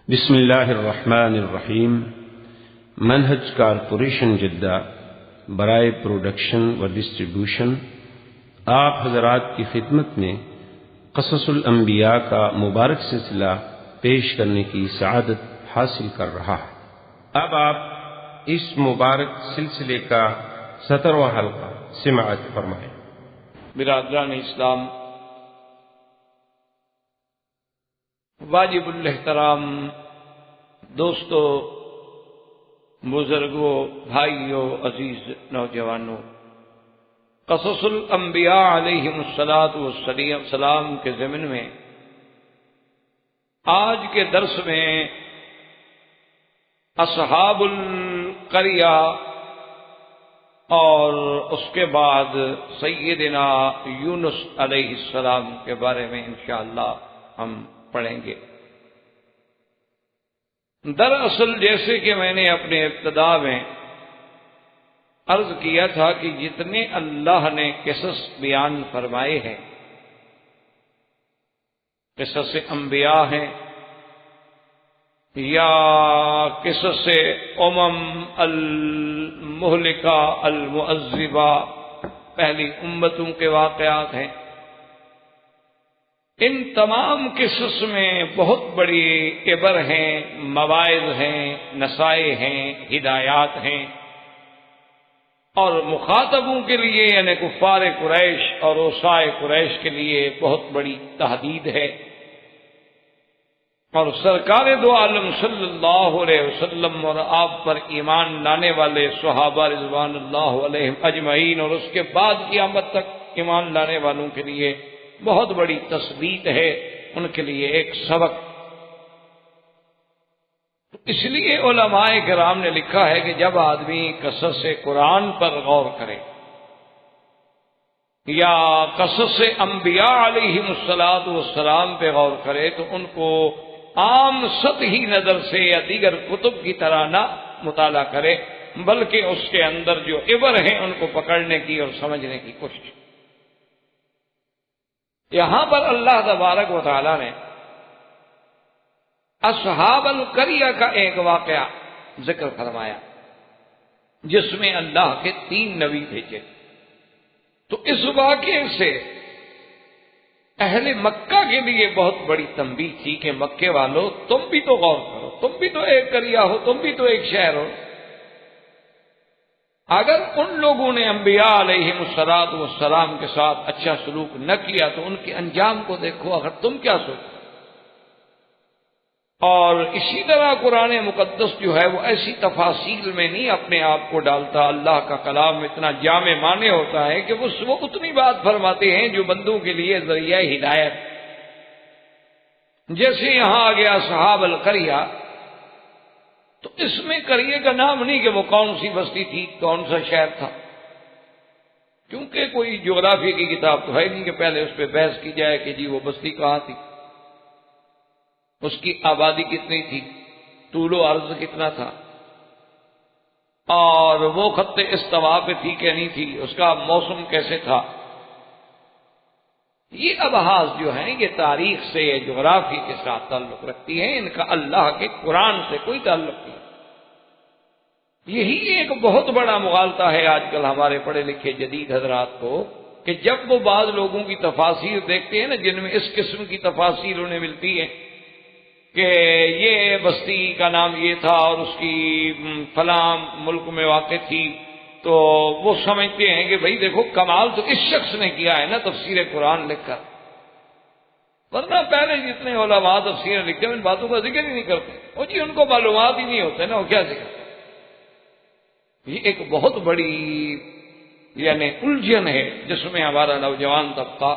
بسم اللہ الرحمن الرحیم۔ منہج کارپوریشن جدہ برائے پروڈکشن و ڈسٹریبیوشن آپ حضرات کی خدمت میں قصص الانبیاء کا مبارک سلسلہ پیش کرنے کی سعادت حاصل کر رہا ہے۔ اب آپ اس مبارک سلسلے کا 17واں حلقہ سماعت فرمائیں۔ برادران اسلام، واجب الاحترام دوستو، بزرگوں، بھائیوں، عزیز نوجوانوں، قصص الانبیاء علیہم السلام کے ضمن میں آج کے درس میں اصحاب القریہ اور اس کے بعد سیدنا یونس علیہ السلام کے بارے میں انشاءاللہ ہم پڑھیں گے۔ دراصل جیسے کہ میں نے اپنے ابتدا میں عرض کیا تھا کہ جتنے اللہ نے قصص بیان فرمائے ہیں، قصص انبیاء ہیں یا قصص المہلکہ المعذبہ، پہلی امتوں کے واقعات ہیں، ان تمام قصص میں بہت بڑی عبر ہیں، مواعظ ہیں، نصائح ہیں، ہدایات ہیں، اور مخاطبوں کے لیے یعنی کفار قریش اور اوصاء قریش کے لیے بہت بڑی تحدید ہے۔ اور سرکار دو عالم صلی اللہ علیہ وسلم اور آپ پر ایمان لانے والے صحابہ رضوان اللہ علیہم اجمعین اور اس کے بعد قیامت تک ایمان لانے والوں کے لیے بہت بڑی تثبیت ہے، ان کے لیے ایک سبق۔ اس لیے علماء کرام نے لکھا ہے کہ جب آدمی قصص قرآن پر غور کرے یا قصص انبیاء علیہم السلام پہ غور کرے تو ان کو عام سطحی نظر سے یا دیگر کتب کی طرح نہ مطالعہ کرے، بلکہ اس کے اندر جو عبر ہیں ان کو پکڑنے کی اور سمجھنے کی کوشش۔ یہاں پر اللہ تبارک و تعالی نے اصحاب القریہ کا ایک واقعہ ذکر فرمایا جس میں اللہ کے 3 نبی بھیجے۔ تو اس واقعے سے اہل مکہ کے لیے بہت بڑی تنبیہ تھی کہ مکے والوں تم بھی تو غور کرو، تم بھی تو ایک قریہ ہو، تم بھی تو ایک شہر ہو۔ اگر ان لوگوں نے انبیاء علیہم السلام کے ساتھ اچھا سلوک نہ کیا تو ان کے انجام کو دیکھو، اگر تم کیا سوچو۔ اور اسی طرح قرآن مقدس جو ہے وہ ایسی تفاصیل میں نہیں اپنے آپ کو ڈالتا، اللہ کا کلام اتنا جامع معنی ہوتا ہے کہ وہ اتنی بات فرماتے ہیں جو بندوں کے لیے ذریعہ ہدایت۔ جیسے یہاں آ گیا اصحاب القریہ، تو اس میں قریے کا نام نہیں کہ وہ کون سی بستی تھی، کون سا شہر تھا، کیونکہ کوئی جغرافی کی کتاب تو ہے نہیں کہ پہلے اس پہ بحث کی جائے کہ جی وہ بستی کہاں تھی، اس کی آبادی کتنی تھی، طول و عرض کتنا تھا، اور وہ خط استوا پہ تھی کہ نہیں تھی، اس کا موسم کیسے تھا۔ یہ ابحاث جو ہیں یہ تاریخ سے یا جغرافی کے ساتھ تعلق رکھتی ہیں، ان کا اللہ کے قرآن سے کوئی تعلق نہیں۔ یہی ایک بہت بڑا مغالطہ ہے آج کل ہمارے پڑھے لکھے جدید حضرات کو کہ جب وہ بعض لوگوں کی تفاسیر دیکھتے ہیں نا جن میں اس قسم کی تفاسیر انہیں ملتی ہے کہ یہ بستی کا نام یہ تھا اور اس کی فلاں ملک میں واقع تھی، تو وہ سمجھتے ہیں کہ بھئی دیکھو کمال تو اس شخص نے کیا ہے نا تفسیر قرآن لکھ کر، ورنہ پہلے جتنے علماء تفسیر لکھتے ہیں ان باتوں کا ذکر ہی نہیں کرتے، وہ جی ان کو معلومات ہی نہیں ہوتے نا، وہ کیا ذکر کرتے۔ یہ ایک بہت بڑی یعنی الجھن ہے جس میں ہمارا نوجوان طبقہ،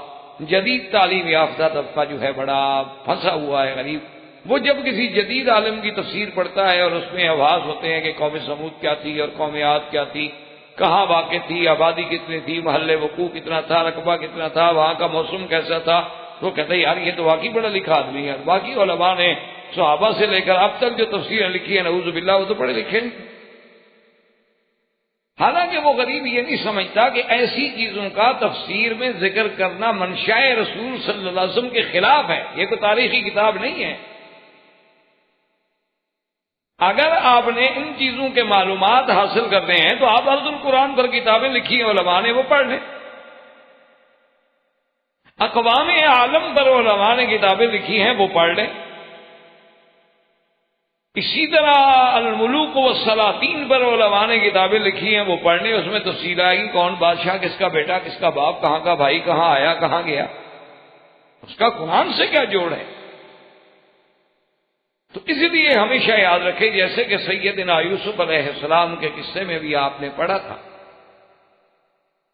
جدید تعلیم یافتہ طبقہ جو ہے بڑا پھنسا ہوا ہے غریب۔ وہ جب کسی جدید عالم کی تفسیر پڑھتا ہے اور اس میں آواز ہوتے ہیں کہ قوم سمود کیا تھی اور قوم عاد کیا تھی، کہاں واقع تھی، آبادی کتنی تھی، محل وقوع کتنا تھا، رقبہ کتنا تھا، وہاں کا موسم کیسا تھا، تو کہتے ہیں یار یہ تو واقعی بڑا لکھا آدمی ہے۔ باقی علماء نے صحابہ سے لے کر اب تک جو تفسیریں لکھی ہیں نعوذ باللہ وہ تو پڑھے لکھے نہیں۔ حالانکہ وہ غریب یہ نہیں سمجھتا کہ ایسی چیزوں کا تفسیر میں ذکر کرنا منشاء رسول صلی اللہ علیہ وسلم کے خلاف ہے، یہ کوئی تاریخی کتاب نہیں ہے۔ اگر آپ نے ان چیزوں کے معلومات حاصل کرنے ہیں تو آپ عرض القرآن پر کتابیں لکھی ہیں علماء نے، وہ پڑھ لیں۔ اقوام عالم پر علماء نے کتابیں لکھی ہیں، وہ پڑھ لیں۔ اسی طرح الملوک والسلاطین پر علماء نے کتابیں لکھی ہیں، وہ پڑھ لیں۔ اس میں تفصیل آئے گی کون بادشاہ، کس کا بیٹا، کس کا باپ، کہاں کا بھائی، کہاں آیا کہاں گیا، اس کا قرآن سے کیا جوڑ ہے۔ تو اس لیے ہمیشہ یاد رکھیں، جیسے کہ سیدنا یوسف علیہ السلام کے قصے میں بھی آپ نے پڑھا تھا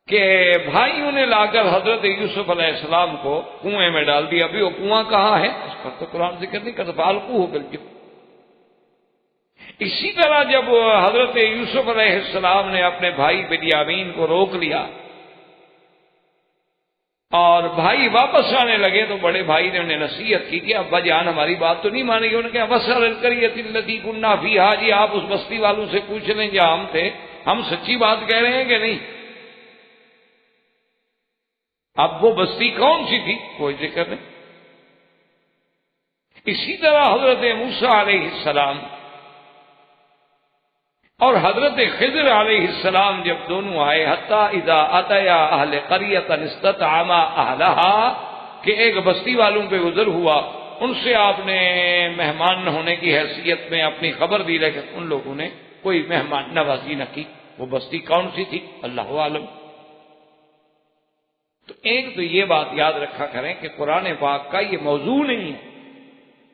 کہ بھائیوں نے لا کر حضرت یوسف علیہ السلام کو کنویں میں ڈال دیا۔ ابھی وہ کنواں کہاں ہے اس پر تو قرآن ذکر نہیں کرتا، فالقوہ بالجب۔ اسی طرح جب حضرت یوسف علیہ السلام نے اپنے بھائی بنیامین کو روک لیا اور بھائی واپس آنے لگے تو بڑے بھائی نے انہیں نصیحت کی کہ ابا جان ہماری بات تو نہیں مانے گی۔ انہوں نے کہا وَاسْأَلِ الْقَرْيَةَ الَّتِي كُنَّا فِيهَا، جی آپ اس بستی والوں سے پوچھ لیں جہاں ہم تھے، ہم سچی بات کہہ رہے ہیں کہ نہیں۔ اب وہ بستی کون سی تھی کوئی ذکر نہیں۔ اسی طرح حضرت موسیٰ علیہ السلام اور حضرت خضر علیہ السلام جب دونوں آئے، حتیٰ اذا اتیا اہل قریۃ استطعما اہلہا، کہ ایک بستی والوں پہ گزر ہوا، ان سے آپ نے مہمان ہونے کی حیثیت میں اپنی خبر دی، لیکن ان لوگوں نے کوئی مہمان نوازی نہ کی۔ وہ بستی کون سی تھی اللہ عالم۔ تو ایک تو یہ بات یاد رکھا کریں کہ قرآن پاک کا یہ موضوع نہیں ہے۔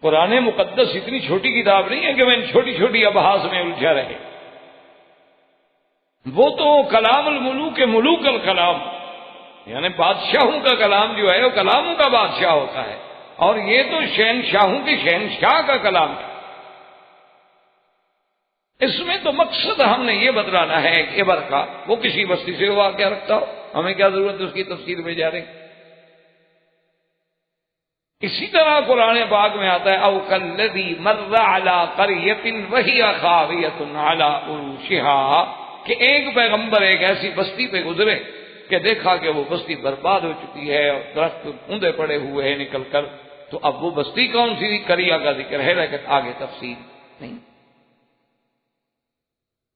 قرآن مقدس اتنی چھوٹی کتاب نہیں ہے کہ میں ان چھوٹی چھوٹی ابحاث میں الجھا رہے۔ وہ تو کلام الملوک ملوک الکلام، یعنی بادشاہوں کا کلام جو ہے وہ کلاموں کا بادشاہ ہوتا ہے، اور یہ تو شہنشاہوں کے شہنشاہ کا کلام ہے۔ اس میں تو مقصد ہم نے یہ بتلانا ہے کہ عبر کا، وہ کسی بستی سے واقعہ رکھتا ہو، ہمیں کیا ضرورت ہے اس کی تفسیر میں جا رہے۔ اسی طرح قرآن پاک میں آتا ہے او کالذی مر علی قریۃ وہی خاویۃ علی عروشہا، کہ ایک پیغمبر ایک ایسی بستی پہ گزرے کہ دیکھا کہ وہ بستی برباد ہو چکی ہے اور درخت اوندے پڑے ہوئے ہیں نکل کر۔ تو اب وہ بستی کون سی تھی، قریہ کا ذکر ہے لیکن آگے تفصیل نہیں۔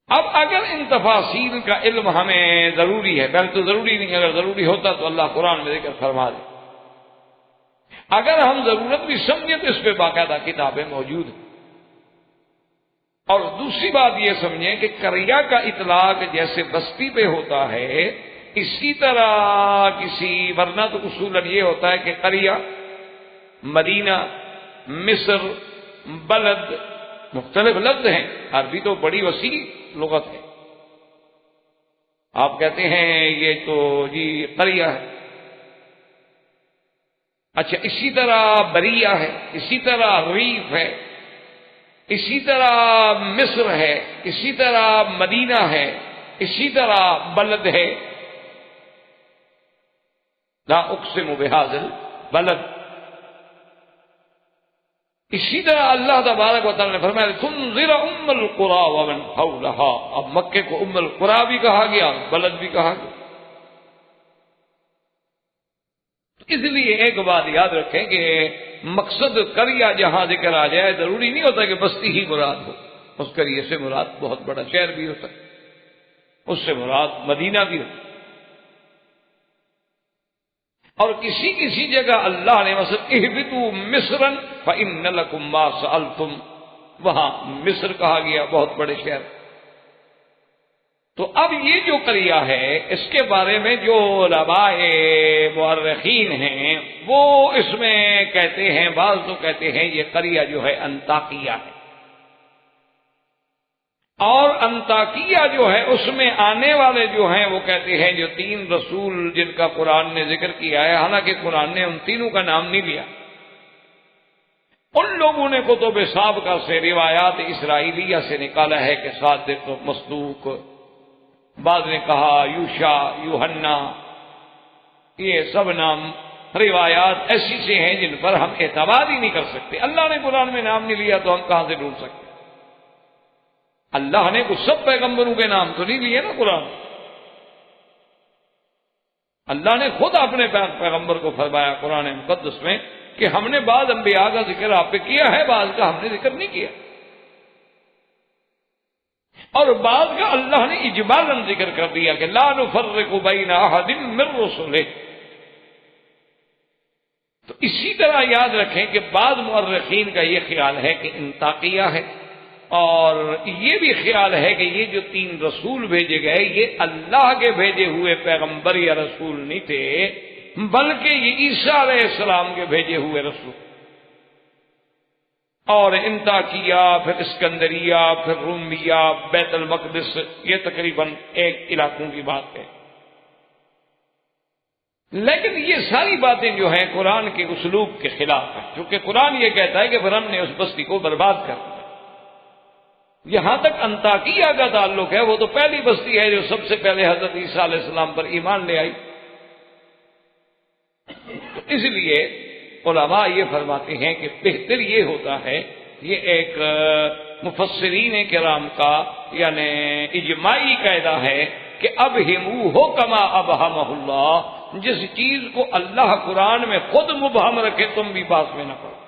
اب اگر ان تفاصیل کا علم ہمیں ضروری ہے، پہلے تو ضروری نہیں، اگر ضروری ہوتا تو اللہ قرآن میں ذکر فرما دے۔ اگر ہم ضرورت بھی سمجھیں تو اس پہ باقاعدہ کتابیں موجود ہیں۔ اور دوسری بات یہ سمجھیں کہ قریہ کا اطلاق جیسے بستی پہ ہوتا ہے، اسی طرح کسی، ورنہ تو اصولاً یہ ہوتا ہے کہ قریہ، مدینہ، مصر، بلد مختلف لفظ ہیں، عربی تو بڑی وسیع لغت ہے۔ آپ کہتے ہیں یہ تو جی قریہ ہے، اچھا اسی طرح بریہ ہے، اسی طرح ریف ہے، اسی طرح مصر ہے، اسی طرح مدینہ ہے، اسی طرح بلد ہے، لا اقسم بہذا البلد۔ اسی طرح اللہ تبارک و تعالی نے فرمایا تنذر ام القری ومن حولها، اب مکے کو ام القری بھی کہا گیا، بلد بھی کہا گیا۔ اس لیے ایک بات یاد رکھیں کہ مقصد قریہ جہاں ذکر آ جائے ضروری نہیں ہوتا کہ بستی ہی مراد ہو، اس قریے سے مراد بہت بڑا شہر بھی ہوتا ہے، اس سے مراد مدینہ بھی ہوتا ہے۔ اور کسی کسی جگہ اللہ نے مثلا اہبطوا مصرا فإن لكم ما سألتم، وہاں مصر کہا گیا، بہت بڑے شہر۔ تو اب یہ جو قریہ ہے اس کے بارے میں جو علماء مورخین ہیں وہ اس میں کہتے ہیں، بعض تو کہتے ہیں یہ قریہ جو ہے انطاکیہ ہے، اور انطاکیہ جو ہے اس میں آنے والے جو ہیں وہ کہتے ہیں جو 3 رسول جن کا قرآن نے ذکر کیا ہے، حالانکہ قرآن نے ان تینوں کا نام نہیں لیا۔ ان لوگوں نے کتب سابقہ سے روایات اسرائیلیہ سے نکالا ہے کہ صادق، مصدوق، بعض نے کہا یوشع، یوحنا، یہ سب نام روایات ایسی سے ہیں جن پر ہم اعتماد ہی نہیں کر سکتے۔ اللہ نے قرآن میں نام نہیں لیا تو ہم کہاں سے ڈھونڈ سکتے؟ اللہ نے کچھ سب پیغمبروں کے نام تو نہیں لیے نا قرآن۔ اللہ نے خود اپنے پیغمبر کو فرمایا قرآن مقدس میں کہ ہم نے بعض انبیاء کا ذکر آپ پہ کیا ہے، بعض کا ہم نے ذکر نہیں کیا۔ اور بعد کا اللہ نے اجمالاً ذکر کر دیا کہ لا نفرق بین احد من رسلہ. تو اسی طرح یاد رکھیں کہ بعض مؤرخین کا یہ خیال ہے کہ انطاکیہ ہے، اور یہ بھی خیال ہے کہ یہ جو 3 رسول بھیجے گئے یہ اللہ کے بھیجے ہوئے پیغمبر یا رسول نہیں تھے، بلکہ یہ عیسیٰ علیہ السلام کے بھیجے ہوئے رسول. اور انطاکیہ، پھر اسکندریہ، پھر رومیہ، بیت المقدس، یہ تقریباً 1 علاقوں کی بات ہے. لیکن یہ ساری باتیں جو ہیں قرآن کے اسلوب کے خلاف ہیں، چونکہ قرآن یہ کہتا ہے کہ پھر ہم نے اس بستی کو برباد کر دیا. یہاں تک انطاکیہ کا تعلق ہے، وہ تو پہلی بستی ہے جو سب سے پہلے حضرت عیسیٰ علیہ السلام پر ایمان لے آئی. تو اس لیے علماء یہ فرماتے ہیں کہ بہتر یہ ہوتا ہے، یہ ایک مفسرین کرام کا یعنی اجماعی قاعدہ ہے کہ ابہموہ کما ابہمہ اللہ، جس چیز کو اللہ قرآن میں خود مبہم رکھے تم بھی پاس میں نہ پڑو.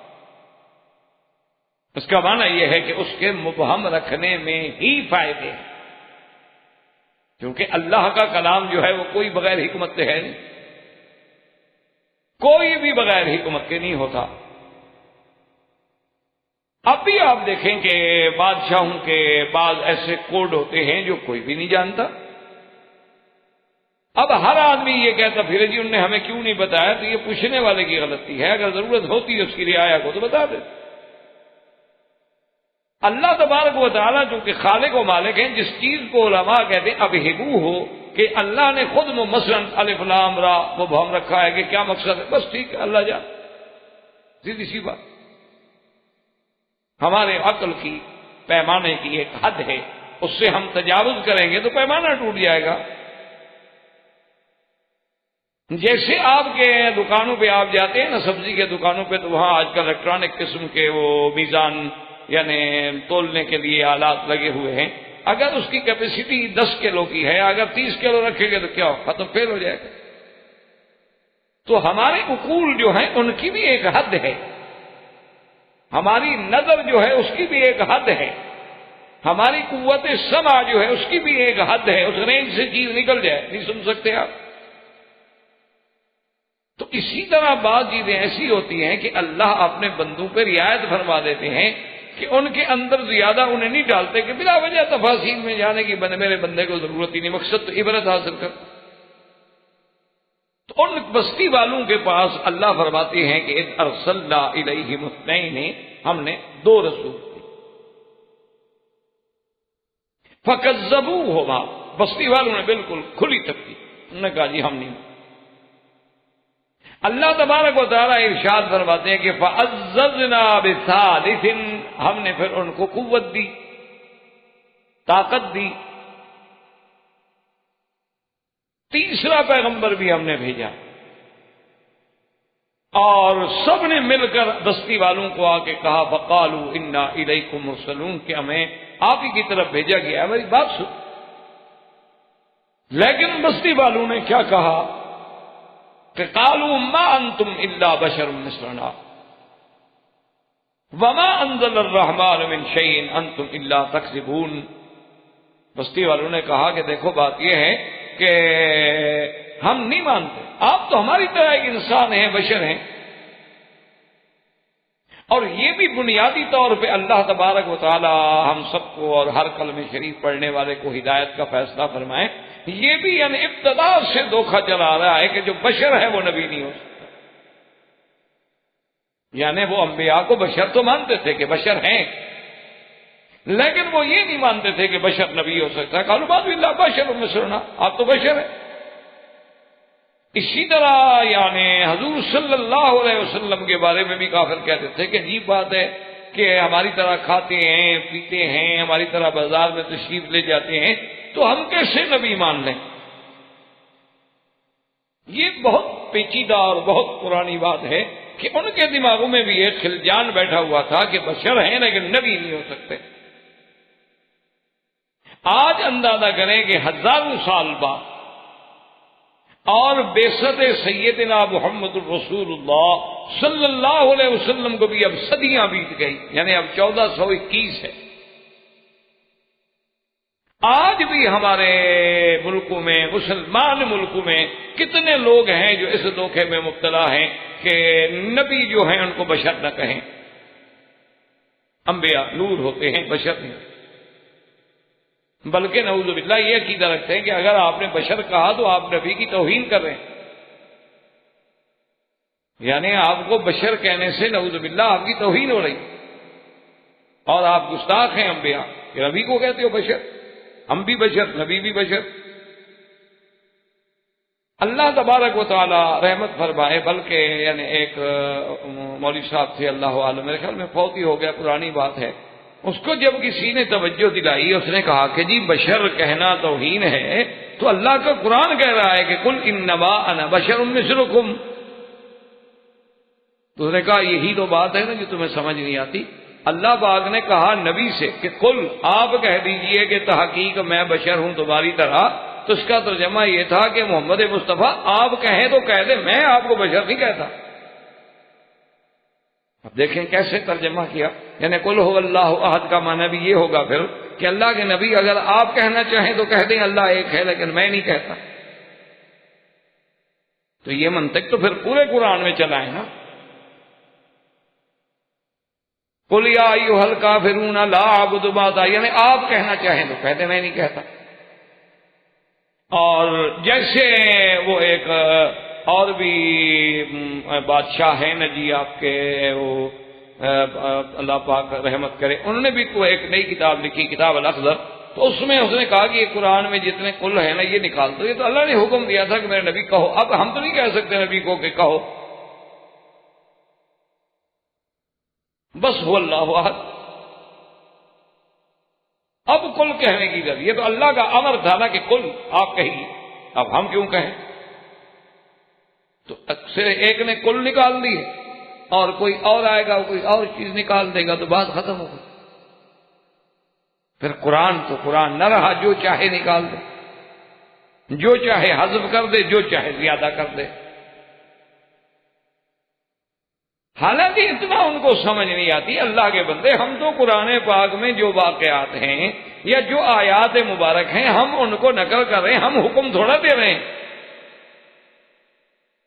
اس کا معنی یہ ہے کہ اس کے مبہم رکھنے میں ہی فائدے ہیں، کیونکہ اللہ کا کلام جو ہے وہ کوئی بغیر حکمت سے ہے نہیں، کوئی بھی بغیر حکمت کے نہیں ہوتا. اب بھی آپ دیکھیں کہ بادشاہوں کے بعض ایسے کوڈ ہوتے ہیں جو کوئی بھی نہیں جانتا. اب ہر آدمی یہ کہتا پھر جی انہوں نے ہمیں کیوں نہیں بتایا، تو یہ پوچھنے والے کی غلطی ہے. اگر ضرورت ہوتی ہے اس کی رعایا کو تو بتا دے. اللہ تبارک و تعالیٰ جو کہ خالق و مالک ہیں، جس چیز کو علماء کہتے ہیں ابہمو ہو، کہ اللہ نے خود مثلا الف لام را مبہم رکھا ہے کہ کیا مقصد ہے، بس ٹھیک ہے اللہ جان، سیدھی سی بات. ہمارے عقل کی پیمانے کی ایک حد ہے، اس سے ہم تجاوز کریں گے تو پیمانہ ٹوٹ جائے گا. جیسے آپ کے دکانوں پہ آپ جاتے ہیں نا، سبزی کے دکانوں پہ، تو وہاں آج کل الیکٹرانک قسم کے وہ میزان یعنی تولنے کے لیے آلات لگے ہوئے ہیں. اگر اس کی کیپیسٹی 10 کلو کی ہے، اگر 30 کلو رکھے گے تو کیا ختم فیل ہو جائے گا. تو ہمارے عقول جو ہیں ان کی بھی ایک حد ہے، ہماری نظر جو ہے اس کی بھی ایک حد ہے، ہماری قوت سمع جو ہے اس کی بھی ایک حد ہے. اس رینج سے چیز نکل جائے نہیں سن سکتے آپ. تو اسی طرح بعض چیزیں ایسی ہوتی ہیں کہ اللہ اپنے بندوں پہ رعایت فرما دیتے ہیں کہ ان کے اندر زیادہ انہیں نہیں ڈالتے کہ بلا وجہ تفاصیل میں جانے کی میرے بندے کو ضرورت ہی نہیں، مقصد تو عبرت حاصل کر. تو ان بستی والوں کے پاس اللہ فرماتے ہیں کہ اذ ارسلنا الیہم اثنین، ہم نے 2 رسول فکذبوہما، بستی والوں نے بالکل کھلی تکلیف، انہوں نے کہا جی ہم نہیں. اللہ تبارک و تعالیٰ ارشاد فرماتے ہیں کہ فعززنا بثالث، ہم نے پھر ان کو قوت دی، طاقت دی. تیسرا پیغمبر بھی ہم نے بھیجا، اور سب نے مل کر بستی والوں کو آ کے کہا فقالوا انا الیکم مرسلون، کہ ہمیں آپ ہی کی طرف بھیجا گیا ہے. میری بات سن. لیکن بستی والوں نے کیا کہا کہ قالوا ما انتم الا بشر مثلنا وما انزل الرحمن من شيء انتم الا تكذبون. بستی والوں نے کہا کہ دیکھو بات یہ ہے کہ ہم نہیں مانتے، آپ تو ہماری طرح ایک انسان ہیں، بشر ہیں. اور یہ بھی بنیادی طور پہ اللہ تبارک و تعالی ہم سب کو اور ہر کلمہ شریف پڑھنے والے کو ہدایت کا فیصلہ فرمائے. یہ بھی یعنی ابتدا سے دھوکہ چلا رہا ہے کہ جو بشر ہے وہ نبی نہیں ہو سکتا. یعنی وہ انبیاء کو بشر تو مانتے تھے کہ بشر ہیں، لیکن وہ یہ نہیں مانتے تھے کہ بشر نبی ہو سکتا ہے. قالوا بعض اللہ بشر مثلنا، آپ تو بشر ہیں. اسی طرح یعنی حضور صلی اللہ علیہ وسلم کے بارے میں بھی کافر کہتے تھے کہ عجیب بات ہے کہ ہماری طرح کھاتے ہیں پیتے ہیں، ہماری طرح بازار میں تشریف لے جاتے ہیں، تو ہم کیسے نبی مان لیں. یہ بہت پیچیدہ اور بہت پرانی بات ہے کہ ان کے دماغوں میں بھی ایک خلجان بیٹھا ہوا تھا کہ بشر ہیں لیکن نبی نہیں ہو سکتے. آج اندازہ کریں کہ ہزاروں سال بعد اور بعثت سیدنا محمد الرسول اللہ صلی اللہ علیہ وسلم کو بھی اب صدیاں بیت گئی، یعنی اب 1421 ہے. آج بھی ہمارے ملکوں میں، مسلمان ملکوں میں کتنے لوگ ہیں جو اس دھوکے میں مبتلا ہیں کہ نبی جو ہیں ان کو بشر نہ کہیں. انبیاء نور ہوتے ہیں، بشر نہیں. بلکہ نعوذ باللہ یہ عقیدہ رکھتے ہیں کہ اگر آپ نے بشر کہا تو آپ نبی کی توہین کر رہے ہیں. یعنی آپ کو بشر کہنے سے نعوذ باللہ آپ کی توہین ہو رہی اور آپ گستاخ ہیں. انبیاء کہ نبی کو کہتے ہو بشر، ہم بھی بشر، نبی بھی بشر. اللہ تبارک و تعالی رحمت فرمائے. بلکہ یعنی ایک مولوی صاحب تھے، اللہ عالم، میرے خیال میں فوت ہی ہو گیا، پرانی بات ہے. اس کو جب کسی نے توجہ دلائی، اس نے کہا کہ جی بشر کہنا توہین ہے، تو اللہ کا قرآن کہہ رہا ہے کہ قل انما انا بشر مثلکم. تو اس نے کہا یہی تو بات ہے نا جو تمہیں سمجھ نہیں آتی. اللہ پاک نے کہا نبی سے کہ قل، آپ کہہ دیجئے کہ تحقیق میں بشر ہوں تمہاری طرح. تو اس کا ترجمہ یہ تھا کہ محمد مصطفیٰ آپ کہیں تو کہہ دیں، میں آپ کو بشر نہیں کہتا. اب دیکھیں کیسے ترجمہ کیا. یعنی قل هو اللہ احد کا معنی بھی یہ ہوگا پھر کہ اللہ کے نبی اگر آپ کہنا چاہیں تو کہہ دیں اللہ ایک ہے، لیکن میں نہیں کہتا. تو یہ منطق تو پھر پورے قرآن میں چلا ہے نا. قل یا ایھا الکافرون لا اعبد ما تعبدون، یعنی آپ کہنا چاہیں تو کہہ دیں میں نہیں کہتا. اور جیسے وہ ایک اور بھی بادشاہ ہیں نا جی آپ کے، وہ اللہ پاک رحمت کرے، انہوں نے بھی کوئی ایک نئی کتاب لکھی، کتاب الاخضر. تو اس میں اس نے کہا کہ یہ قرآن میں جتنے کل ہیں نا یہ نکال دو. یہ تو اللہ نے حکم دیا تھا کہ میرے نبی کہو. اب ہم تو نہیں کہہ سکتے نبی کو کہ کہو بس هو اللہ احد. اب کل کہنے کی ضرورت، یہ تو اللہ کا امر تھا نا کہ کل آپ کہیے. اب ہم کیوں کہیں؟ تو اکثر ایک نے کل نکال دی اور کوئی اور آئے گا کوئی اور چیز نکال دے گا تو بات ختم ہو گئی. پھر قرآن تو قرآن نہ رہا، جو چاہے نکال دے، جو چاہے حذف کر دے، جو چاہے زیادہ کر دے. حالانکہ اتنا ان کو سمجھ نہیں آتی. اللہ کے بندے، ہم تو قرآن پاک میں جو واقعات ہیں یا جو آیات مبارک ہیں ہم ان کو نقل کر رہے ہیں، ہم حکم تھوڑا دے رہے ہیں.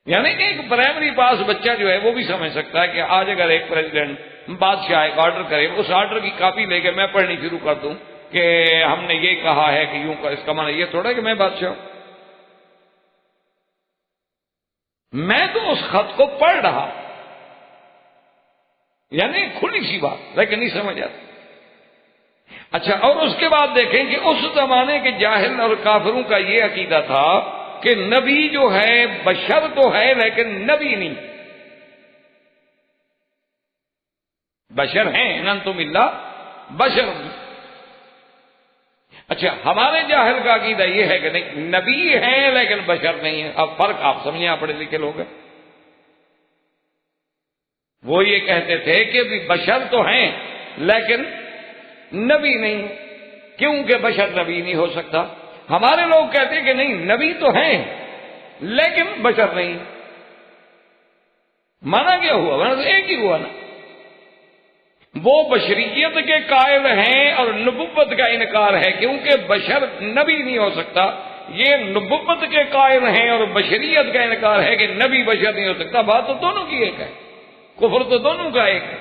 یعنی ایک پرائمری پاس بچہ جو ہے وہ بھی سمجھ سکتا ہے کہ آج اگر ایک پریزیڈنٹ بادشاہ ایک آرڈر کرے، اس آرڈر کی کاپی لے کے میں پڑھنی شروع کر دوں کہ ہم نے یہ کہا ہے کہ یوں کا، اس کا معنی یہ تھوڑا کہ میں بادشاہ ہوں. میں تو اس خط کو پڑھ رہا، یعنی کھلی سی بات، لیکن نہیں سمجھ آتی. اچھا، اور اس کے بعد دیکھیں کہ اس زمانے کے جاہل اور کافروں کا یہ عقیدہ تھا کہ نبی جو ہے بشر تو ہے لیکن نبی نہیں. بشر ہیں انتم الا بشر. اچھا، ہمارے جاہل کا عقیدہ یہ ہے کہ نہیں، نبی ہیں لیکن بشر نہیں ہے. اب فرق آپ سمجھیں، آپ پڑھے لکھے لوگ ہیں. وہ یہ کہتے تھے کہ بشر تو ہیں لیکن نبی نہیں، کیونکہ بشر نبی نہیں ہو سکتا. ہمارے لوگ کہتے ہیں کہ نہیں، نبی تو ہیں لیکن بشر نہیں. مانا کیا ہوا؟ مانا تو ایک ہی ہوا نا. وہ بشریت کے قائل ہیں اور نبوت کا انکار ہے، کیونکہ بشر نبی نہیں ہو سکتا. یہ نبوت کے قائل ہیں اور بشریت کا انکار ہے کہ نبی بشر نہیں ہو سکتا. بات تو دونوں کی ایک ہے، کفر تو دونوں کا ایک ہے.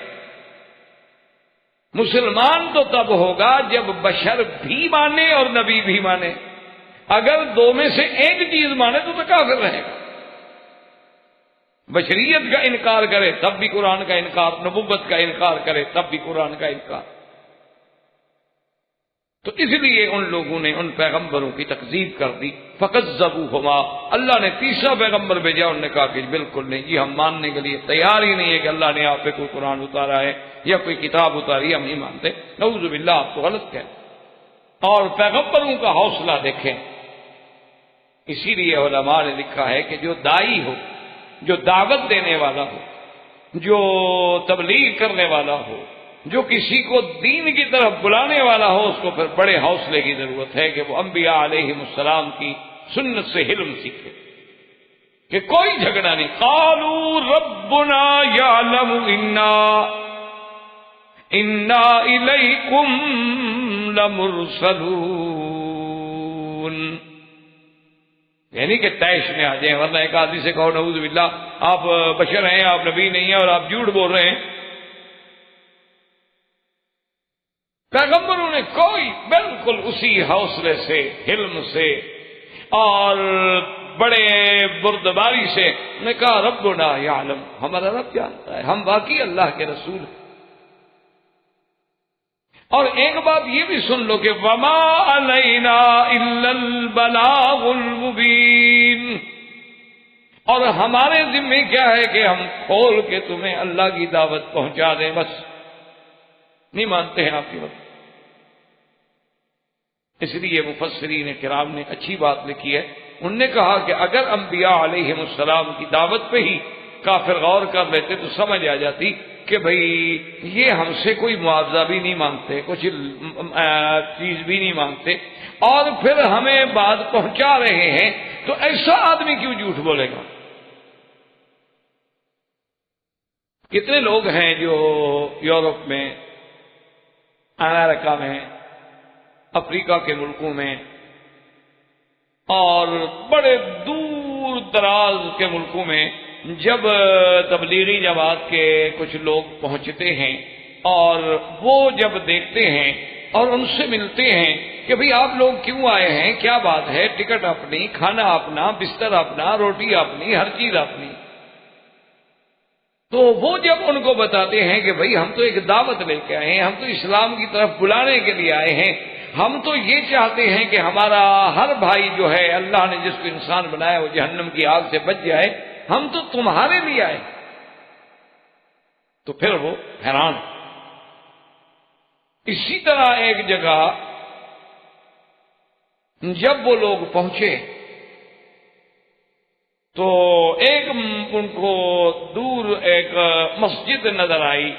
مسلمان تو تب ہوگا جب بشر بھی مانے اور نبی بھی مانے. اگر دو میں سے ایک چیز مانے تو کافر رہے گا. بشریت کا انکار کرے تب بھی قرآن کا انکار، نبوت کا انکار کرے تب بھی قرآن کا انکار. تو اس لیے ان لوگوں نے ان پیغمبروں کی تکذیب کر دی. فکذبوہما، اللہ نے تیسرا پیغمبر بھیجا، انہوں نے کہا کہ بالکل نہیں جی، ہم ماننے کے لیے تیار ہی نہیں ہے کہ اللہ نے آپ پہ کوئی قرآن اتارا ہے یا کوئی کتاب اتاری، ہم نہیں مانتے. نعوذ باللہ، آپ تو غلط کہتے. اور پیغمبروں کا حوصلہ دیکھیں. اسی لیے علماء نے لکھا ہے کہ جو دائی ہو، جو دعوت دینے والا ہو، جو تبلیغ کرنے والا ہو، جو کسی کو دین کی طرف بلانے والا ہو، اس کو پھر بڑے حوصلے کی ضرورت ہے کہ وہ انبیاء علیہم السلام کی سنت سے علم سیکھے کہ کوئی جھگڑا نہیں. قالوا ربنا یعلم انا الیکم لمرسلون. یعنی کہ طیش میں آ جائیں، ورنہ ایک آدمی سے کہو نعوذ باللہ آپ بشر ہیں، آپ نبی نہیں ہیں اور آپ جھوٹ بول رہے ہیں. پیغمبروں نے کوئی بالکل اسی حوصلے سے، حلم سے اور بڑے بردباری سے نے کہا ربنا یعلم، ہمارا رب جانتا ہے، ہم واقعی اللہ کے رسول ہیں. اور ایک بات یہ بھی سن لو کہ وما علینا الا البلاغ المبین، اور ہمارے ذمہ کیا ہے کہ ہم کھول کے تمہیں اللہ کی دعوت پہنچا دیں، بس. نہیں مانتے ہیں آپ کی بات. اس لیے مفسرین کرام نے اچھی بات لکھی ہے. انہوں نے کہا کہ اگر انبیاء علیہم السلام کی دعوت پہ ہی کافر غور کر لیتے تو سمجھ آ جاتی کہ بھئی یہ ہم سے کوئی معاوضہ بھی نہیں مانگتے، کچھ چیز بھی نہیں مانگتے، اور پھر ہمیں بات پہنچا رہے ہیں، تو ایسا آدمی کیوں جھوٹ بولے گا؟ کتنے لوگ ہیں جو یورپ میں، امریکہ میں، افریقہ کے ملکوں میں اور بڑے دور دراز کے ملکوں میں جب تبلیغی جماعت کے کچھ لوگ پہنچتے ہیں اور وہ جب دیکھتے ہیں اور ان سے ملتے ہیں کہ بھئی آپ لوگ کیوں آئے ہیں، کیا بات ہے، ٹکٹ اپنی، کھانا اپنا، بستر اپنا، روٹی اپنی، ہر چیز اپنی، تو وہ جب ان کو بتاتے ہیں کہ بھئی ہم تو ایک دعوت لے کے آئے ہیں، ہم تو اسلام کی طرف بلانے کے لیے آئے ہیں، ہم تو یہ چاہتے ہیں کہ ہمارا ہر بھائی جو ہے اللہ نے جس کو انسان بنایا وہ جہنم کی آگ سے بچ جائے، ہم تو تمہارے لیے آئے. تو پھر وہ حیران. اسی طرح ایک جگہ جب وہ لوگ پہنچے تو ایک ان کو دور ایک مسجد نظر آئی.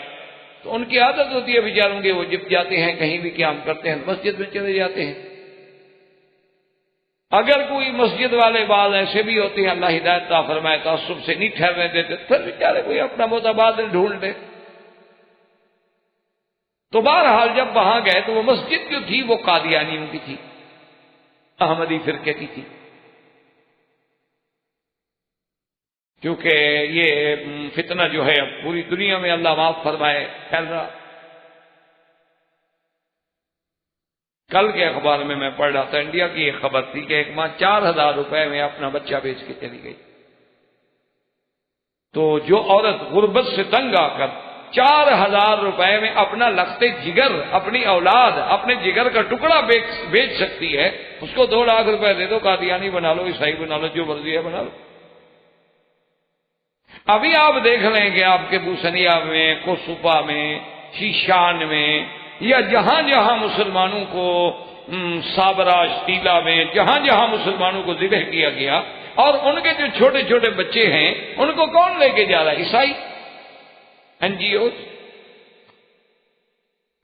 تو ان کی عادت ہوتی ہے بیچاروں کی، وہ جب جاتے ہیں کہیں بھی قیام کرتے ہیں مسجد میں چلے جاتے ہیں. اگر کوئی مسجد والے بعض ایسے بھی ہوتے ہیں، اللہ ہدایت عطا فرمائے، تعصب سے نہیں ٹھہرنے دیتے، پھر بیچارے کوئی اپنا متبادل ڈھونڈ لے. تو بہرحال جب وہاں گئے تو وہ مسجد جو تھی وہ قادیانیوں کی تھی، احمدی فرقے کی تھی، کیونکہ یہ فتنہ جو ہے اب پوری دنیا میں اللہ معاف فرمائے پھیل رہا. کل کے اخبار میں پڑھ رہا تھا، انڈیا کی ایک خبر تھی کہ ایک ماں 4000 روپے میں اپنا بچہ بیچ کے چلی گئی. تو جو عورت غربت سے تنگ آ کر 4000 روپے میں اپنا لخت جگر، اپنی اولاد، اپنے جگر کا ٹکڑا بیچ سکتی ہے، اس کو 2 لاکھ روپے دے دو، قادیانی بنا لو، عیسائی بنا لو، جو مرضی ہے بنا لو. ابھی آپ دیکھ لیں کہ آپ کے بوسنیا میں، کوسوپا میں، شیشان میں، یا جہاں جہاں مسلمانوں کو سابرا، شتیلا میں، جہاں جہاں مسلمانوں کو ذبح کیا گیا، اور ان کے جو چھوٹے چھوٹے بچے ہیں ان کو کون لے کے جا رہا ہے؟ عیسائی این جی اوز.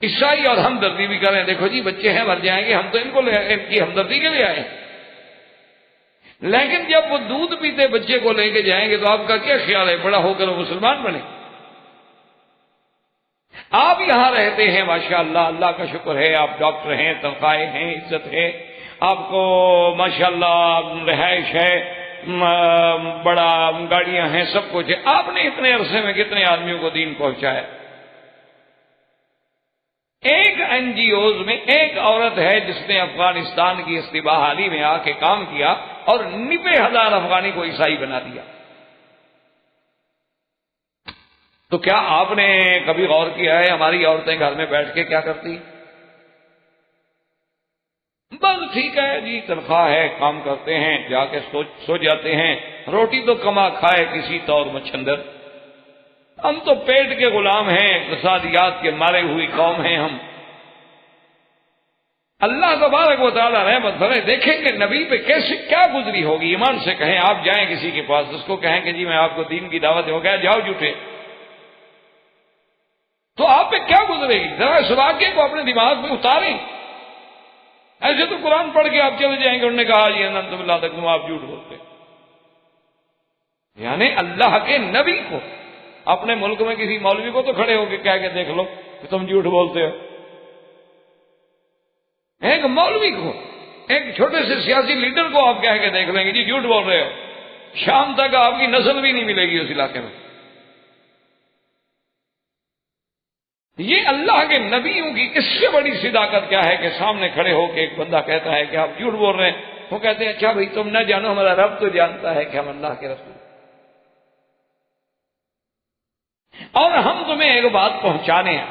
عیسائی اور ہمدردی بھی کریں، دیکھو جی بچے ہیں مر جائیں گے، ہم تو ان کی ہمدردی کے لیے آئے. لیکن جب وہ دودھ پیتے بچے کو لے کے جائیں گے تو آپ کا کیا خیال ہے؟ بڑا ہو کر وہ مسلمان بنے. آپ یہاں رہتے ہیں ماشاءاللہ، اللہ کا شکر ہے، آپ ڈاکٹر ہیں، تنخواہیں ہیں، عزت ہے، آپ کو ماشاءاللہ رہائش ہے، بڑا گاڑیاں ہیں، سب کچھ ہے. آپ نے اتنے عرصے میں کتنے آدمیوں کو دین پہنچایا؟ ایک این جی اوز میں ایک عورت ہے جس نے افغانستان کی استباہ حالی میں آ کے کام کیا اور 90,000 افغانی کو عیسائی بنا دیا. تو کیا آپ نے کبھی غور کیا ہے ہماری عورتیں گھر میں بیٹھ کے کیا کرتی؟ بس ٹھیک ہے جی، تنخواہ ہے، کام کرتے ہیں، جا کے سو جاتے ہیں، روٹی تو کما کھائے کسی طور مچھندر. ہم تو پیٹ کے غلام ہیں، اقتصادیات کے مارے ہوئی قوم ہیں ہم. اللہ تبارک و تعالیٰ رحمت فرمائے. دیکھیں کہ نبی پہ کیسے کیا گزری ہوگی. ایمان سے کہیں آپ جائیں کسی کے پاس، اس کو کہیں کہ جی میں آپ کو دین کی دعوت ہو گیا، جاؤ جھوٹے، تو آپ پہ کیا گزرے گی؟ ذرا اس واقعے کو اپنے دماغ میں اتاریں. ایسے تو قرآن پڑھ کے آپ چلے جائیں گے، انہوں نے کہا یہ انتم لا تکذبون، آپ جھوٹ بولتے. یعنی اللہ کے نبی کو، اپنے ملک میں کسی مولوی کو تو کھڑے ہو کے کہہ کے دیکھ لو کہ تم جھوٹ بولتے ہو. ایک مولوی کو ایک چھوٹے سے سیاسی لیڈر کو آپ کہہ کے دیکھ لیں گے جی جھوٹ بول رہے ہو، شام تک آپ کی نسل بھی نہیں ملے گی اس علاقے میں۔ یہ اللہ کے نبیوں کی اس سے بڑی صداقت کیا ہے کہ سامنے کھڑے ہو کے ایک بندہ کہتا ہے کہ آپ جھوٹ بول رہے ہیں، وہ کہتے ہیں اچھا بھائی تم نہ جانو، ہمارا رب تو جانتا ہے کہ ہم اللہ کے رسول، اور ہم تمہیں ایک بات پہنچانے ہیں۔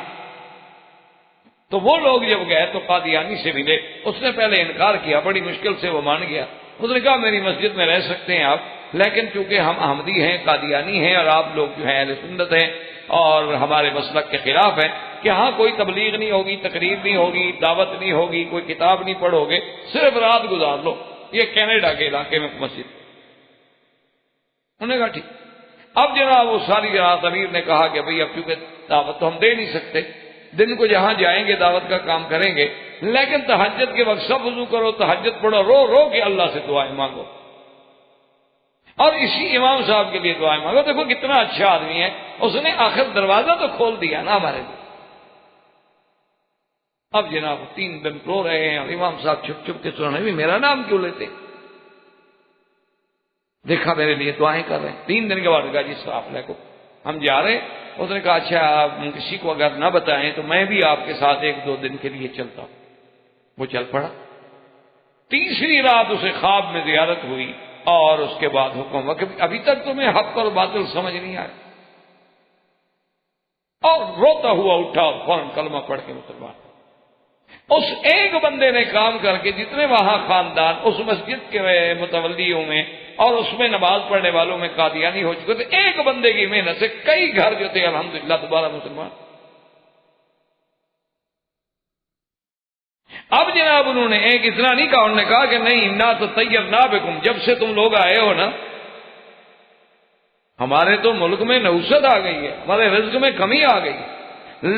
تو وہ لوگ جب گئے تو قادیانی سے ملے، اس نے پہلے انکار کیا، بڑی مشکل سے وہ مان گیا۔ اس نے کہا میری مسجد میں رہ سکتے ہیں آپ، لیکن چونکہ ہم احمدی ہیں، قادیانی ہیں، اور آپ لوگ جو ہیں اہل سنت ہیں اور ہمارے مسلک کے خلاف ہیں کہ ہاں کوئی تبلیغ نہیں ہوگی، تقریر نہیں ہوگی، دعوت نہیں ہوگی، کوئی کتاب نہیں پڑھو گے، صرف رات گزار لو یہ کینیڈا کے علاقے میں مسجد۔ انہوں نے کہا ٹھیک۔ اب جناب وہ ساری رات امیر نے کہا کہ بھئی اب چونکہ دعوت تو ہم دے نہیں سکتے، دن کو جہاں جائیں گے دعوت کا کام کریں گے، لیکن تہجد کے وقت سب وضو کرو، تہجد پڑھو، رو رو کے اللہ سے دعائیں مانگو، اور اسی امام صاحب کے لیے دعائیں مانگو۔ دیکھو کتنا اچھا آدمی ہے، اس نے آخر دروازہ تو کھول دیا نا ہمارے لیے۔ اب جناب 3 دن رو رہے ہیں اور امام صاحب چھپ چھپ کے سن رہے ہیں، میرا نام کیوں لیتے؟ دیکھا میرے لیے دعائیں کر رہے ہیں۔ 3 دن کے بعد کہا جی صاف لے کو ہم جا رہے ہیں۔ اس نے کہا اچھا آپ کسی کو اگر نہ بتائیں تو میں بھی آپ کے ساتھ 1-2 دن کے لیے چلتا ہوں۔ وہ چل پڑا۔ تیسری رات اسے خواب میں زیارت ہوئی اور اس کے بعد حکم ہوا کہ ابھی تک تمہیں حق اور باطل سمجھ نہیں آیا، اور روتا ہوا اٹھا اور فوراً کلمہ پڑھ کے مسلمان۔ اس ایک بندے نے کام کر کے جتنے وہاں خاندان اس مسجد کے متولیوں میں اور اس میں نماز پڑھنے والوں میں قادیانی ہو چکے تھے، ایک بندے کی محنت سے کئی گھر جو تھے الحمدللہ دوبارہ مسلمان۔ اب جناب انہوں نے ایک اتنا نہیں کہا، انہوں نے کہا کہ نہیں نا تو طیرنا بکم، جب سے تم لوگ آئے ہو نا ہمارے تو ملک میں نحوست آ گئی ہے، ہمارے رزق میں کمی آ گئی،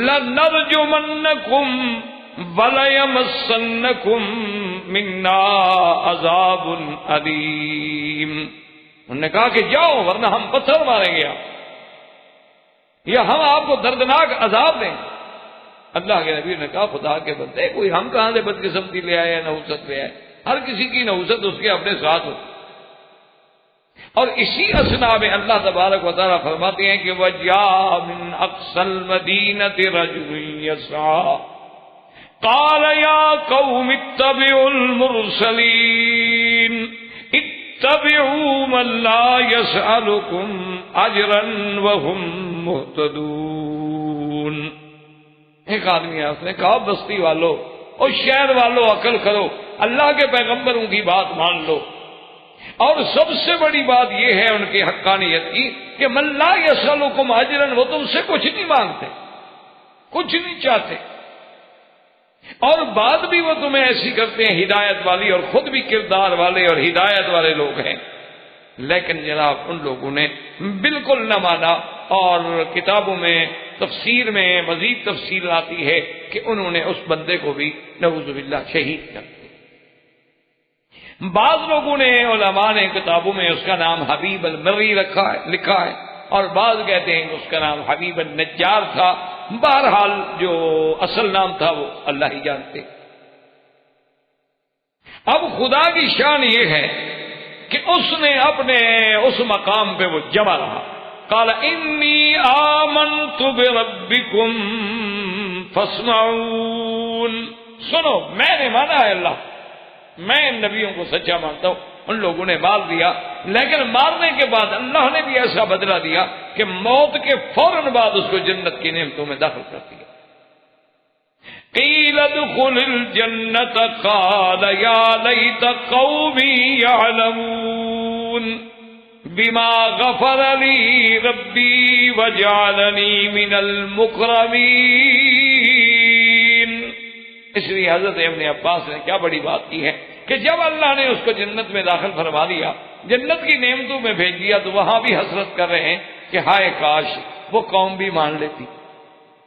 لَنَرْجُمَنَّكُمْ وَلَيَمَسَّنَّكُمْ مِنَّا عَذَابٌ أَلِيمٌ۔ انہوں نے کہا کہ جاؤ ورنہ ہم پتھر ماریں گے آپ، یا ہم آپ کو دردناک عذاب دیں۔ اللہ کے نبی نے کہا خدا کے بندے کوئی ہم کہاں سے بدقسمتی لے آئے یا نحوست لے آئے، ہر کسی کی نحوست اس کے اپنے ساتھ ہوتی۔ اور اسی اثناء میں اللہ تبارک و تعالیٰ فرماتے ہیں کہ وَجَاءَ مِنْ أَقْصَى الْمَدِينَةِ رَجُلٌ يَسْعَىٰ قَالَ يَا قَوْمِ اتَّبِعُوا الْمُرْسَلِينَ اتَّبِعُوا مَن لَّا يَسْأَلُكُمْ أَجْرًا وَهُم مُّهْتَدُونَ۔ ایک آدمی ہے، اس نے کہا بستی والو اور شہر والو عقل کرو، اللہ کے پیغمبروں کی بات مان لو، اور سب سے بڑی بات یہ ہے ان کی حقانیت کی کہ من لا یسألکم اجرا، وہ تم سے کچھ نہیں مانگتے، کچھ نہیں چاہتے، اور بات بھی وہ تمہیں ایسی کرتے ہیں ہدایت والی، اور خود بھی کردار والے اور ہدایت والے لوگ ہیں۔ لیکن جناب ان لوگوں نے بالکل نہ مانا، اور کتابوں میں تفسیر میں مزید تفصیل آتی ہے کہ انہوں نے اس بندے کو بھی نعوذ باللہ شہید کر دیا۔ بعض لوگوں نے علماء نے کتابوں میں اس کا نام حبیب المری لکھا ہے، اور بعض کہتے ہیں کہ اس کا نام حبیب النجار تھا۔ بہرحال جو اصل نام تھا وہ اللہ ہی جانتے۔ اب خدا کی شان یہ ہے کہ اس نے اپنے اس مقام پہ وہ جمع رہا۔ قال انی آمنت بربکم فاسمعون، سنو میں نے مانا ہے اللہ، میں ان نبیوں کو سچا مانتا ہوں۔ ان لوگوں نے مار دیا، لیکن مارنے کے بعد اللہ نے بھی ایسا بدلہ دیا کہ موت کے فوراً بعد اس کو جنت کی نعمتوں میں داخل کر دیا۔ قیل ادخل الجنت قال یا لیت قومی یعلمون بما غفر لی ربی وجعلنی من المکرمین۔ اس لیے حضرت ابن عباس نے کیا بڑی بات کی ہے کہ جب اللہ نے اس کو جنت میں داخل فرما دیا، جنت کی نعمتوں میں بھیج دیا، تو وہاں بھی حسرت کر رہے ہیں کہ ہائے کاش وہ قوم بھی مان لیتی،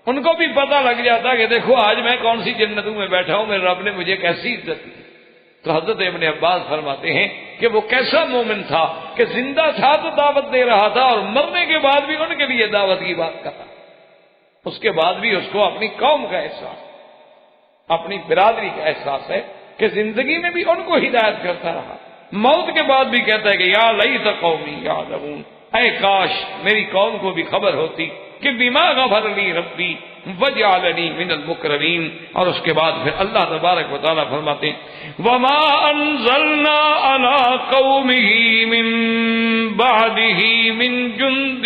ان کو بھی پتہ لگ جاتا کہ دیکھو آج میں کون سی جنتوں میں بیٹھا ہوں، میرے رب نے مجھے کیسی عزت دی۔ تو حضرت ابن عباس فرماتے ہیں کہ وہ کیسا مومن تھا کہ زندہ تھا تو دعوت دے رہا تھا، اور مرنے کے بعد بھی ان کے لیے دعوت کی بات کہا۔ اس کے بعد بھی اس کو اپنی قوم کا احساس، اپنی برادری کا احساس ہے، کہ زندگی میں بھی ان کو ہدایت کرتا رہا، موت کے بعد بھی کہتا ہے کہ یا لیت قومی یعلمون، اے کاش میری قوم کو بھی خبر ہوتی کہ بما غفر لی ربی وجعلنی من المکرمین۔ اور اس کے بعد پھر اللہ تبارک و تعالیٰ فرماتے ہیں وما انزلنا علی قومہ من بعدہ من جند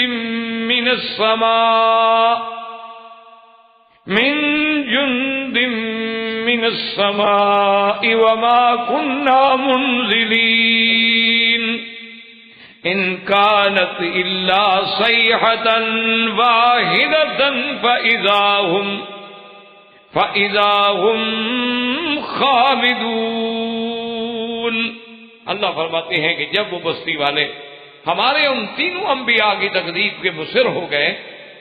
من السماء من السماء وما كنا منزلين ان كانت الا صيحة واحدة فإذا هم خامدون۔ اللہ فرماتے ہیں کہ جب وہ بستی والے ہمارے ان تینوں انبیاء کی تکذیب کے مصر ہو گئے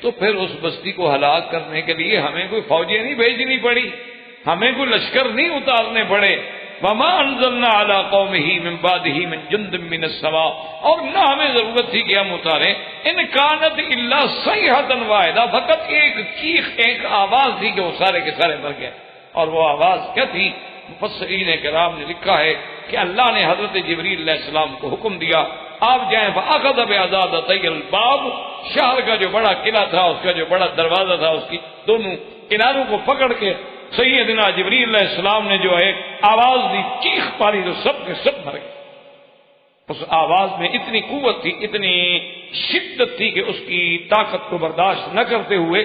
تو پھر اس بستی کو ہلاک کرنے کے لیے ہمیں کوئی فوجیں نہیں بھیجنی پڑی، ہمیں کوئی لشکر نہیں اتارنے پڑے۔ وما انزلنا علی قومہ من بعدہ من جند من السماء، اور نہ ہمیں ضرورت تھی کہ ہم اتاریں ان کانت الا صیحۃ واحدہ، فقط ایک چیخ، ایک آواز تھی کہ وہ سارے کے سارے مر گئے۔ اور وہ آواز کیا تھی؟ مفسرین کرام نے لکھا ہے کہ اللہ نے حضرت جبریل علیہ السلام کو حکم دیا آپ جائیں فاخذ بعضادتی الباب، شہر کا جو بڑا قلعہ تھا، اس کا جو بڑا دروازہ تھا، اس کی دونوں کناروں کو پکڑ کے سیدنا جبریل علیہ السلام نے جو ایک آواز دی، چیخ پاری، تو سب کے سب مر گئے۔ اس آواز میں اتنی قوت تھی، اتنی شدت تھی کہ اس کی طاقت کو برداشت نہ کرتے ہوئے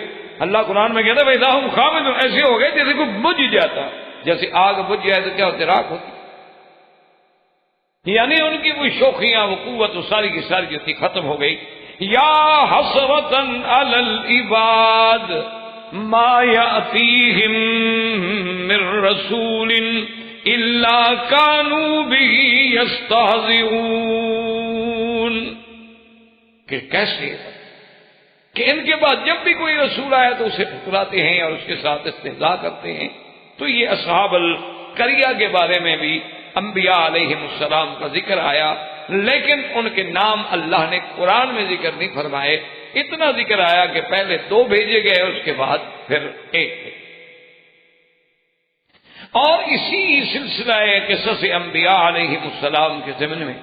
اللہ قرآن میں کہتا ہے فَإِذَا هُمْ خَامِدُونَ، ایسے ہو گئے جیسے کوئی بجھ جاتا، جیسے آگ بجھ جائے تو کیا ہوتی، راکھ ہوتی، یعنی ان کی وہ شوخیاں، وہ قوت، وہ ساری کی ساری جو تھی ختم ہو گئی۔ یا حسرتاً علی العباد ما یأتیہم من رسول الا کانوا بہ یستہزئون، کہ کیسے کہ ان کے بعد جب بھی کوئی رسول آیا تو اسے ٹھکراتے ہیں اور اس کے ساتھ استہزاء کرتے ہیں۔ تو یہ اصحاب القریہ کے بارے میں بھی انبیاء علیہم السلام کا ذکر آیا، لیکن ان کے نام اللہ نے قرآن میں ذکر نہیں فرمائے۔ اتنا ذکر آیا کہ پہلے 2 بھیجے گئے، اس کے بعد پھر 1 تھے۔ اور اسی سلسلہ قصص انبیاء علیہم السلام کے ضمن میں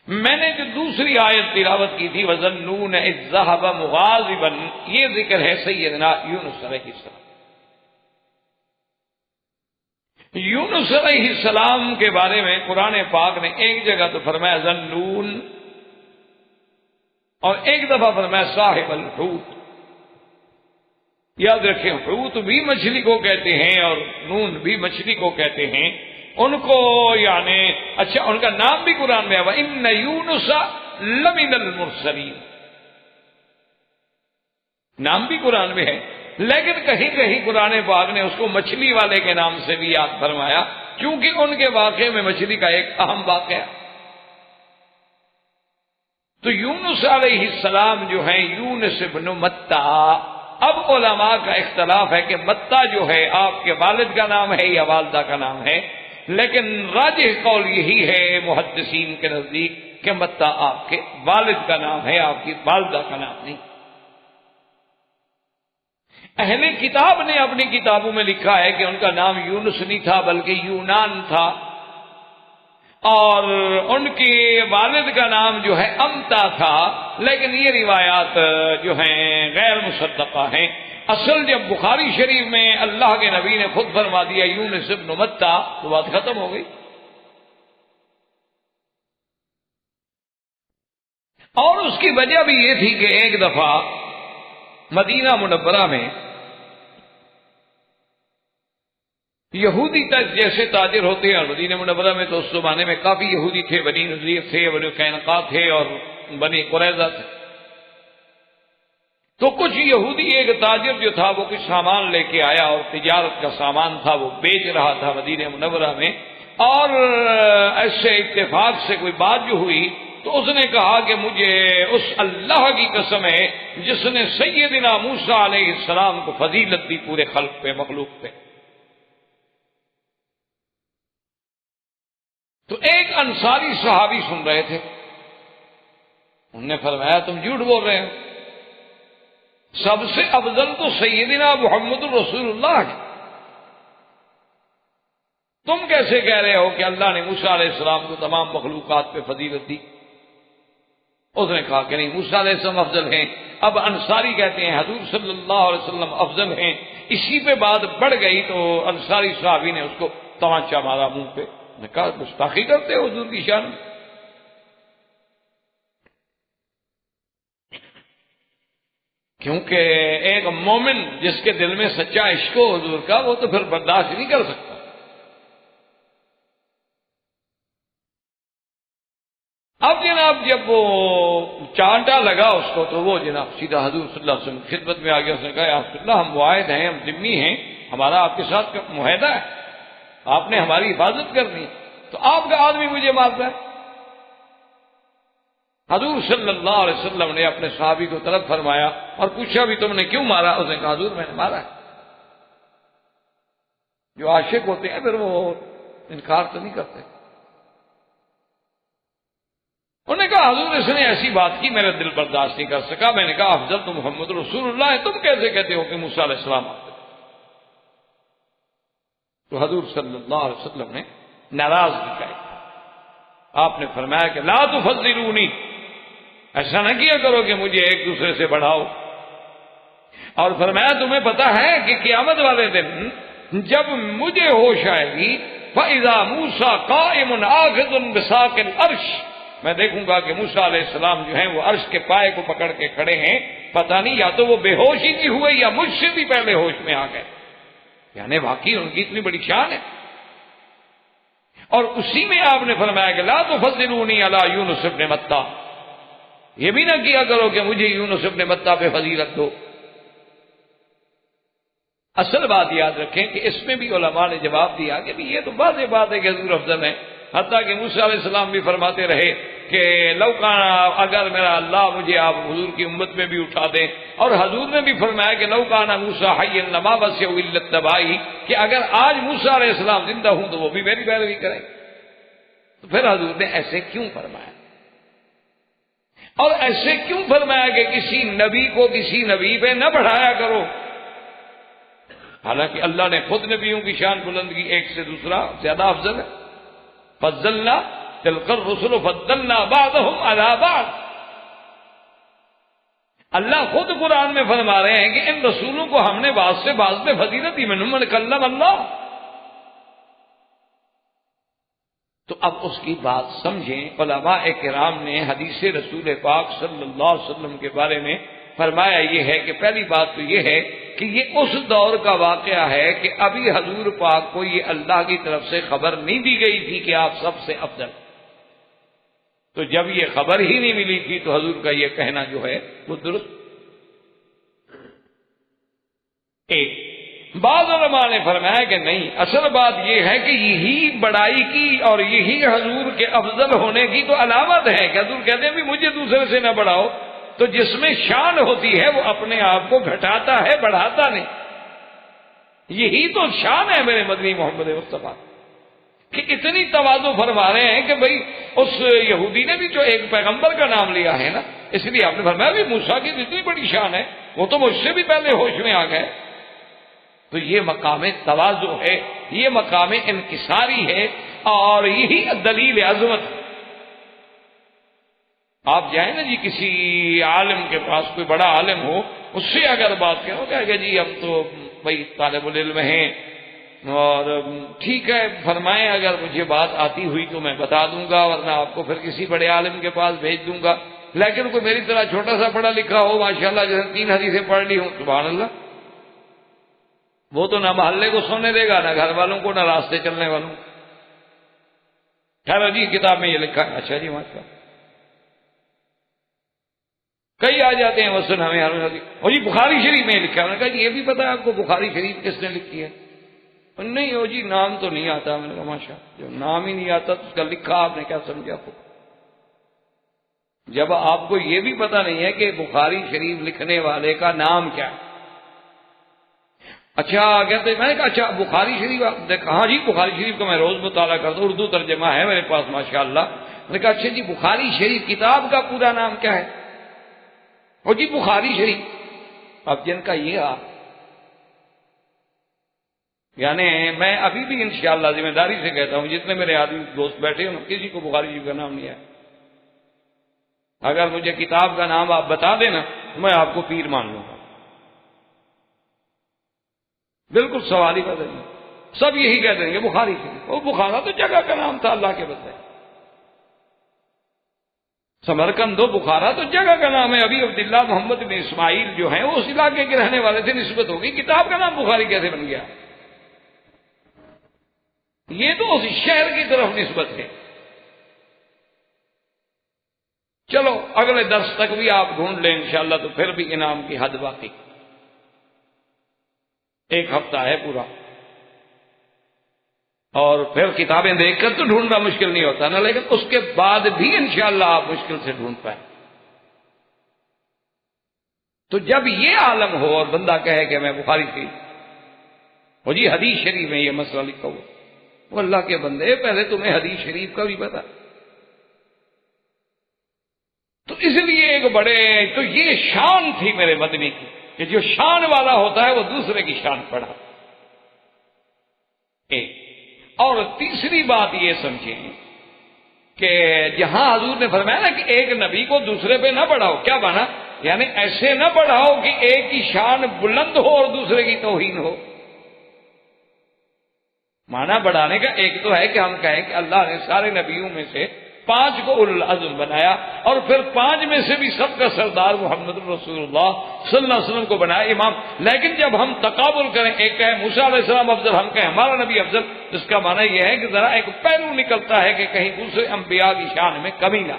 میں نے جو دوسری آیت تلاوت کی تھی وَظَنُّونَ إِذْ ذَهَبَ مُغَاضِبًا، یہ ذکر ہے سیدنا یونس علیہ السلام۔ یونس علیہ السلام کے بارے میں قرآن پاک نے ایک جگہ تو فرمایا ذنون، اور ایک دفعہ فرمایا صاحب الحوت۔ یاد رکھیں، حوت بھی مچھلی کو کہتے ہیں اور نون بھی مچھلی کو کہتے ہیں ان کو، یعنی اچھا ان کا نام بھی قرآن میں ہے وَإِنَّ يُونُسَ لَمِنَ الْمُرْسَلِينَ، نام بھی قرآن میں ہے، لیکن کہیں کہیں قرآن پاک نے اس کو مچھلی والے کے نام سے بھی یاد فرمایا، کیونکہ ان کے واقعے میں مچھلی کا ایک اہم واقعہ۔ تو یونس علیہ السلام جو ہیں یونس ابن متہ، اب علماء کا اختلاف ہے کہ متہ جو ہے آپ کے والد کا نام ہے یا والدہ کا نام ہے، لیکن راجح قول یہی ہے محدثین کے نزدیک کہ متہ آپ کے والد کا نام ہے، آپ کی والدہ کا نام نہیں۔ اہل کتاب نے اپنی کتابوں میں لکھا ہے کہ ان کا نام یونس نہیں تھا بلکہ یونان تھا، اور ان کے والد کا نام جو ہے امتا تھا، لیکن یہ روایات جو ہیں غیر مصدقہ ہیں۔ اصل جب بخاری شریف میں اللہ کے نبی نے خود فرما دیا یونس ابن متہ تو بات ختم ہو گئی۔ اور اس کی وجہ بھی یہ تھی کہ ایک دفعہ مدینہ منورہ میں یہودی تک جیسے تاجر ہوتے ہیں، اور مدینہ منورہ میں تو اس زمانے میں کافی یہودی تھے، بنی نذیر تھے، بنی قینقاع تھے اور بنی قریظہ تھے۔ تو کچھ یہودی، ایک تاجر جو تھا وہ کچھ سامان لے کے آیا اور تجارت کا سامان تھا، وہ بیچ رہا تھا مدینہ منورہ میں، اور ایسے اتفاق سے کوئی بات جو ہوئی تو اس نے کہا کہ مجھے اس اللہ کی قسم ہے جس نے سیدنا موسیٰ علیہ السلام کو فضیلت دی پورے خلق پہ، مخلوق پہ۔ تو ایک انصاری صحابی سن رہے تھے، انہوں نے فرمایا تم جھوٹ بول رہے ہو، سب سے افضل تو سیدنا محمد الرسول اللہ ہے، تم کیسے کہہ رہے ہو کہ اللہ نے موسیٰ علیہ السلام کو تمام مخلوقات پہ فضیلت دی؟ اس نے کہا کہ نہیں، موسیٰ علیہ السلام افضل ہیں۔ اب انصاری کہتے ہیں حضور صلی اللہ علیہ وسلم افضل ہیں۔ اسی پہ بات بڑھ گئی تو انصاری صحابی نے اس کو تمانچہ مارا منہ پہ، نے کہا گستاخی کرتے ہو حضور کی شان میں۔ کیونکہ ایک مومن جس کے دل میں سچا عشق ہو حضور کا، وہ تو پھر برداشت نہیں کر سکتا۔ اب جناب جب وہ چانٹا لگا اس کو تو وہ جناب سیدھا حضور صلی اللہ علیہ وسلم کی خدمت میں آ گیا۔ اس نے کہا یا رسول اللہ، ہم معاہد ہیں، ہم ذمہ ہیں، ہمارا آپ کے ساتھ معاہدہ ہے، آپ نے ہماری حفاظت کرنی ہے، تو آپ کا آدمی مجھے مارتا ہے۔ حضور صلی اللہ علیہ وسلم نے اپنے صحابی کو طلب فرمایا اور پوچھا بھی تم نے کیوں مارا؟ اس نے کہا حضور میں نے مارا ہے۔ جو عاشق ہوتے ہیں پھر وہ انکار تو نہیں کرتے۔ انہوں نے کہا حضور اس نے ایسی بات کی میرا دل برداشت نہیں کر سکا۔ میں نے کہا افضل تو محمد رسول اللہ ہے، تم کیسے کہتے ہو کہ موسیٰ علیہ السلام آتے؟ تو حضور صلی اللہ علیہ وسلم نے ناراض دکھائی۔ آپ نے فرمایا کہ لا تفضلونی، ایسا نہ کیا کرو کہ مجھے ایک دوسرے سے بڑھاؤ۔ اور فرمایا تمہیں پتا ہے کہ قیامت والے دن جب مجھے ہوش آئے گی فَإِذَا مُوسَىٰ قَائِمٌ آخِذٌ بِسَاقِ الْعَرْشِ، میں دیکھوں گا کہ موسیٰ علیہ السلام جو ہیں وہ عرش کے پائے کو پکڑ کے کھڑے ہیں، پتہ نہیں یا تو وہ بے ہوش ہی نہیں ہوئے یا مجھ سے بھی پہلے ہوش میں آ گئے۔ یعنی واقعی ان کی اتنی بڑی شان ہے۔ اور اسی میں آپ نے فرمایا کہ لا تفضلونی علی یونس بن متیٰ، یہ بھی نہ کیا کرو کہ مجھے یونس بن متیٰ پہ فضیلت دو۔ اصل بات یاد رکھیں کہ اس میں بھی علماء نے جواب دیا کہ یہ تو واضح بات ہے کہ حضور افضل ہے، حتیٰ کہ موسیٰ علیہ السلام بھی فرماتے رہے کہ لو کان، اگر میرا اللہ مجھے آپ حضور کی امت میں بھی اٹھا دیں، اور حضور نے بھی فرمایا کہ لو کان موسیٰ حیا لما وسعہ الا اتباعی، کہ اگر آج موسیٰ علیہ السلام زندہ ہوں تو وہ بھی میری پیروی کریں۔ تو پھر حضور نے ایسے کیوں فرمایا؟ اور ایسے کیوں فرمایا کہ کسی نبی کو کسی نبی پہ نہ بڑھایا کرو؟ حالانکہ اللہ نے خود نبیوں کی شان بلند کی، ایک سے دوسرا زیادہ افضل ہے۔ فضلنا تلک الرسل فضلنا بعضهم على بعض، اللہ خود قرآن میں فرما رہے ہیں کہ ان رسولوں کو ہم نے بعض سے بعض میں فضیلت دی، منہم من کلم اللہ۔ تو اب اس کی بات سمجھیں۔ علماء کرام نے حدیث رسول پاک صلی اللہ علیہ وسلم کے بارے میں فرمایا یہ ہے کہ پہلی بات تو یہ ہے کہ یہ اس دور کا واقعہ ہے کہ ابھی حضور پاک کو یہ اللہ کی طرف سے خبر نہیں دی گئی تھی کہ آپ سب سے افضل۔ تو جب یہ خبر ہی نہیں ملی تھی تو حضور کا یہ کہنا جو ہے وہ درست۔ ایک بعض علماء نے فرمایا کہ نہیں، اصل بات یہ ہے کہ یہی بڑائی کی اور یہی حضور کے افضل ہونے کی تو علامت ہے کہ حضور کہتے ہیں بھی مجھے دوسرے سے نہ بڑھاؤ۔ تو جس میں شان ہوتی ہے وہ اپنے آپ کو گھٹاتا ہے، بڑھاتا نہیں۔ یہی تو شان ہے میرے مدنی محمد مصطفیٰ کہ اتنی تواضع فرما رہے ہیں کہ بھئی اس یہودی نے بھی جو ایک پیغمبر کا نام لیا ہے نا، اس لیے آپ نے فرمایا بھی موسیٰ کی اتنی بڑی شان ہے، وہ تو مجھ سے بھی پہلے ہوش میں آ گئے۔ تو یہ مقام تواضع ہے، یہ مقام انکساری ہے، اور یہی دلیل عظمت ہے۔ آپ جائیں نا جی کسی عالم کے پاس، کوئی بڑا عالم ہو، اس سے اگر بات کرو کہے گا جی ہم تو بھائی طالب العلم ہیں اور ٹھیک ہے فرمائیں، اگر مجھے بات آتی ہوئی تو میں بتا دوں گا، ورنہ آپ کو پھر کسی بڑے عالم کے پاس بھیج دوں گا۔ لیکن کوئی میری طرح چھوٹا سا پڑھا لکھا ہو ماشاءاللہ، جیسے 3 حدیثیں پڑھ لی ہوں، سبحان اللہ، وہ تو نہ محلے کو سونے دے گا، نہ گھر والوں کو، نہ راستے چلنے والوں کو۔ خیر جی کتاب میں یہ لکھا ہے، اچھا جی ماشاءاللہ۔ کئی آ جاتے ہیں وسن ہمیں اور جی بخاری شریف میں لکھا ہے۔ میں نے کہا جی یہ بھی پتا ہے آپ کو بخاری شریف کس نے لکھی ہے؟ نہیں ہو جی نام تو نہیں آتا۔ میں نے کہا ماشاء، جو نام ہی نہیں آتا تو اس کا لکھا آپ نے کیا سمجھا؟ جب آپ کو یہ بھی پتا نہیں ہے کہ بخاری شریف لکھنے والے کا نام کیا ہے۔ اچھا کہتے میں نے کہا اچھا بخاری شریف آپ نے کہا ہاں جی بخاری شریف کا میں روز مطالعہ کرتا ہوں، اردو ترجمہ ہے میرے پاس ماشاءاللہ۔ میں نے کہا اچھا جی بخاری شریف کتاب کا پورا نام کیا ہے؟ وہ جی بخاری شریف۔ اب جن کا یہ یعنی میں ابھی بھی انشاءاللہ ذمہ داری سے کہتا ہوں، جتنے میرے آدمی دوست بیٹھے ہیں کسی کو بخاری شریف کا نام نہیں ہے. اگر مجھے کتاب کا نام آپ بتا دینا میں آپ کو پیر مان لوں گا، بالکل سوال ہی پیدا نہیں. سب یہی کہہ دیں گے بخاری شریف. وہ بخارا تو جگہ کا نام تھا اللہ کے بدلے. سمرقند و بخارا تو جگہ کا نام ہے. ابھی عبداللہ محمد بن اسماعیل جو ہیں وہ اس علاقے کے رہنے والے تھے، نسبت ہوگی. کتاب کا نام بخاری کیسے بن گیا؟ یہ تو اس شہر کی طرف نسبت ہے. چلو اگلے درس تک بھی آپ ڈھونڈ لیں انشاءاللہ تو پھر بھی انعام کی حد باقی. ایک ہفتہ ہے پورا، اور پھر کتابیں دیکھ کر تو ڈھونڈنا مشکل نہیں ہوتا نا، لیکن اس کے بعد بھی انشاءاللہ آپ مشکل سے ڈھونڈ پائیں. تو جب یہ عالم ہو اور بندہ کہے کہ میں بخاری شریف، وہ جی حدیث شریف میں یہ مسئلہ لکھا ہوا، وہ اللہ کے بندے پہلے تمہیں حدیث شریف کا بھی پتا. تو اس لیے ایک بڑے، تو یہ شان تھی میرے مدنی کی کہ جو شان والا ہوتا ہے وہ دوسرے کی شان پڑھا. ایک اور تیسری بات یہ سمجھیں کہ جہاں حضور نے فرمایا نا کہ ایک نبی کو دوسرے پہ نہ بڑھاؤ، کیا مانا؟ یعنی ایسے نہ بڑھاؤ کہ ایک کی شان بلند ہو اور دوسرے کی توہین ہو. مانا بڑھانے کا ایک تو ہے کہ ہم کہیں کہ اللہ نے سارے نبیوں میں سے 5 کو اولو العزم بنایا، اور پھر 5 میں سے بھی سب کا سردار محمد رسول اللہ صلی اللہ علیہ وسلم کو بنایا امام. لیکن جب ہم تقابل کریں، ایک کہیں موسیٰ علیہ السلام افضل، ہم کہیں ہمارا نبی افضل، اس کا معنی یہ ہے کہ ذرا ایک پہلو نکلتا ہے کہ کہیں دوسرے انبیاء کی شان میں کمی نہ.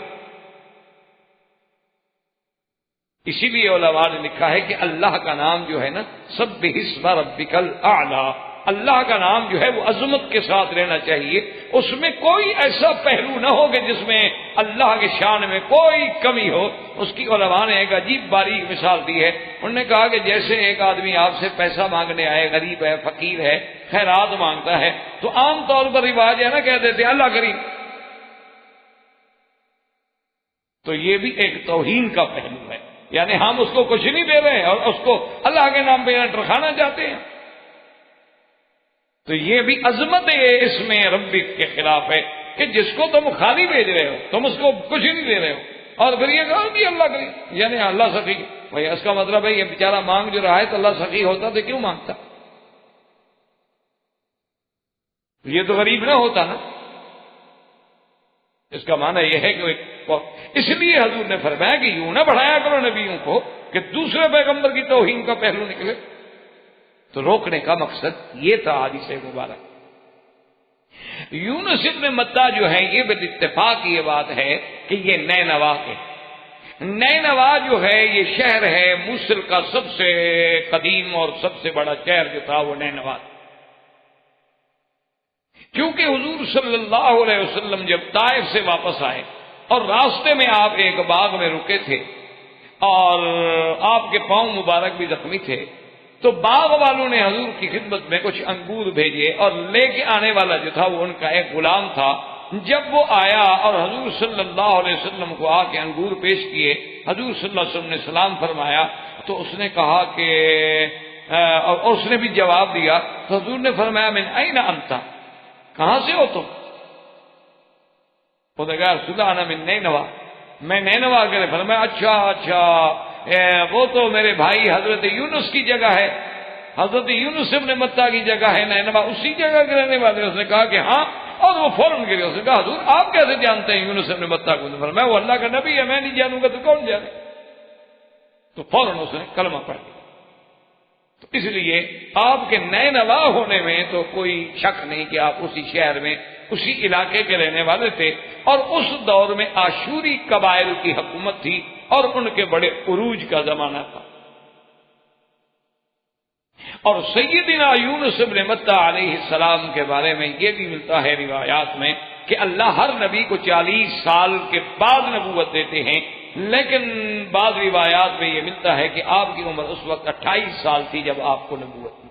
اسی لیے علماء نے لکھا ہے کہ اللہ کا نام جو ہے نا، سبح اسم ربک الاعلی، اللہ کا نام جو ہے وہ عظمت کے ساتھ رہنا چاہیے. اس میں کوئی ایسا پہلو نہ ہو کہ جس میں اللہ کے شان میں کوئی کمی ہو. اس کی علماء نے ایک عجیب باریک مثال دی ہے. انہوں نے کہا کہ جیسے ایک آدمی آپ سے پیسہ مانگنے آئے، غریب ہے، فقیر ہے، خیرات مانگتا ہے، تو عام طور پر رواج ہے نا کہہ دیتے ہیں اللہ کریم. تو یہ بھی ایک توہین کا پہلو ہے، یعنی ہم اس کو کچھ نہیں دے رہے ہیں اور اس کو اللہ کے نام پہ رکھانا چاہتے ہیں. تو یہ بھی عظمت اس میں ربک کے خلاف ہے کہ جس کو تم خالی بھیج رہے ہو، تم اس کو کچھ نہیں دے رہے ہو، اور پھر یہ کہو کہ اللہ کریم، یعنی اللہ سخی. بھائی اس کا مطلب ہے یہ بیچارہ مانگ جو رہا ہے تو اللہ سخی ہوتا تو کیوں مانگتا؟ یہ تو غریب نہ ہوتا نا. اس کا معنی یہ ہے کہ اس لیے حضور نے فرمایا کہ یوں نہ بڑھایا کرو نبیوں کو کہ دوسرے پیغمبر کی توہین کا پہلو نکلے. تو روکنے کا مقصد یہ تھا حدیث مبارک. یونس ابن متہ جو ہے یہ بالاتفاق یہ بات ہے کہ یہ نینوا ہے. نینوا جو ہے یہ شہر ہے موصل کا سب سے قدیم اور سب سے بڑا شہر جو تھا وہ نینوا. کیونکہ حضور صلی اللہ علیہ وسلم جب طائف سے واپس آئے اور راستے میں آپ ایک باغ میں رکے تھے اور آپ کے پاؤں مبارک بھی زخمی تھے، تو باغ والوں نے حضور کی خدمت میں کچھ انگور بھیجے اور لے کے آنے والا جو تھا وہ ان کا ایک غلام تھا. جب وہ آیا اور حضور صلی اللہ علیہ وسلم کو آ کے انگور پیش کیے، حضور صلی اللہ علیہ وسلم نے سلام فرمایا تو اس نے کہا کہ اور اس نے بھی جواب دیا تو حضور نے فرمایا من این انت، کہاں سے ہو تم؟ وہ کہا رسول اللہ انا من نینوا، میں نینوا کے. فرمایا اچھا وہ تو میرے بھائی حضرت یونس کی جگہ ہے، حضرت یونس ابن متہ کی جگہ ہے نینوا، اسی جگہ کے رہنے والے. اس نے کہا کہ ہاں، اور وہ فوراً گرے. اس نے کہا حضور آپ کیسے جانتے ہیں یونس ابن متہ کو؟ فرمایا وہ اللہ کا نبی ہے، میں نہیں جانوں گا تو کون جانے. تو فوراً اس نے کلمہ پڑھ لیا. تو اس لیے آپ کے نینوا ہونے میں تو کوئی شک نہیں کہ آپ اسی شہر میں اسی علاقے کے رہنے والے تھے. اور اس دور میں آشوری قبائل کی حکومت تھی اور ان کے بڑے عروج کا زمانہ تھا. اور سیدنا یونس ابن متہ علیہ السلام کے بارے میں یہ بھی ملتا ہے روایات میں کہ اللہ ہر نبی کو 40 سال کے بعد نبوت دیتے ہیں، لیکن بعض روایات میں یہ ملتا ہے کہ آپ کی عمر اس وقت 28 سال تھی جب آپ کو نبوت دی.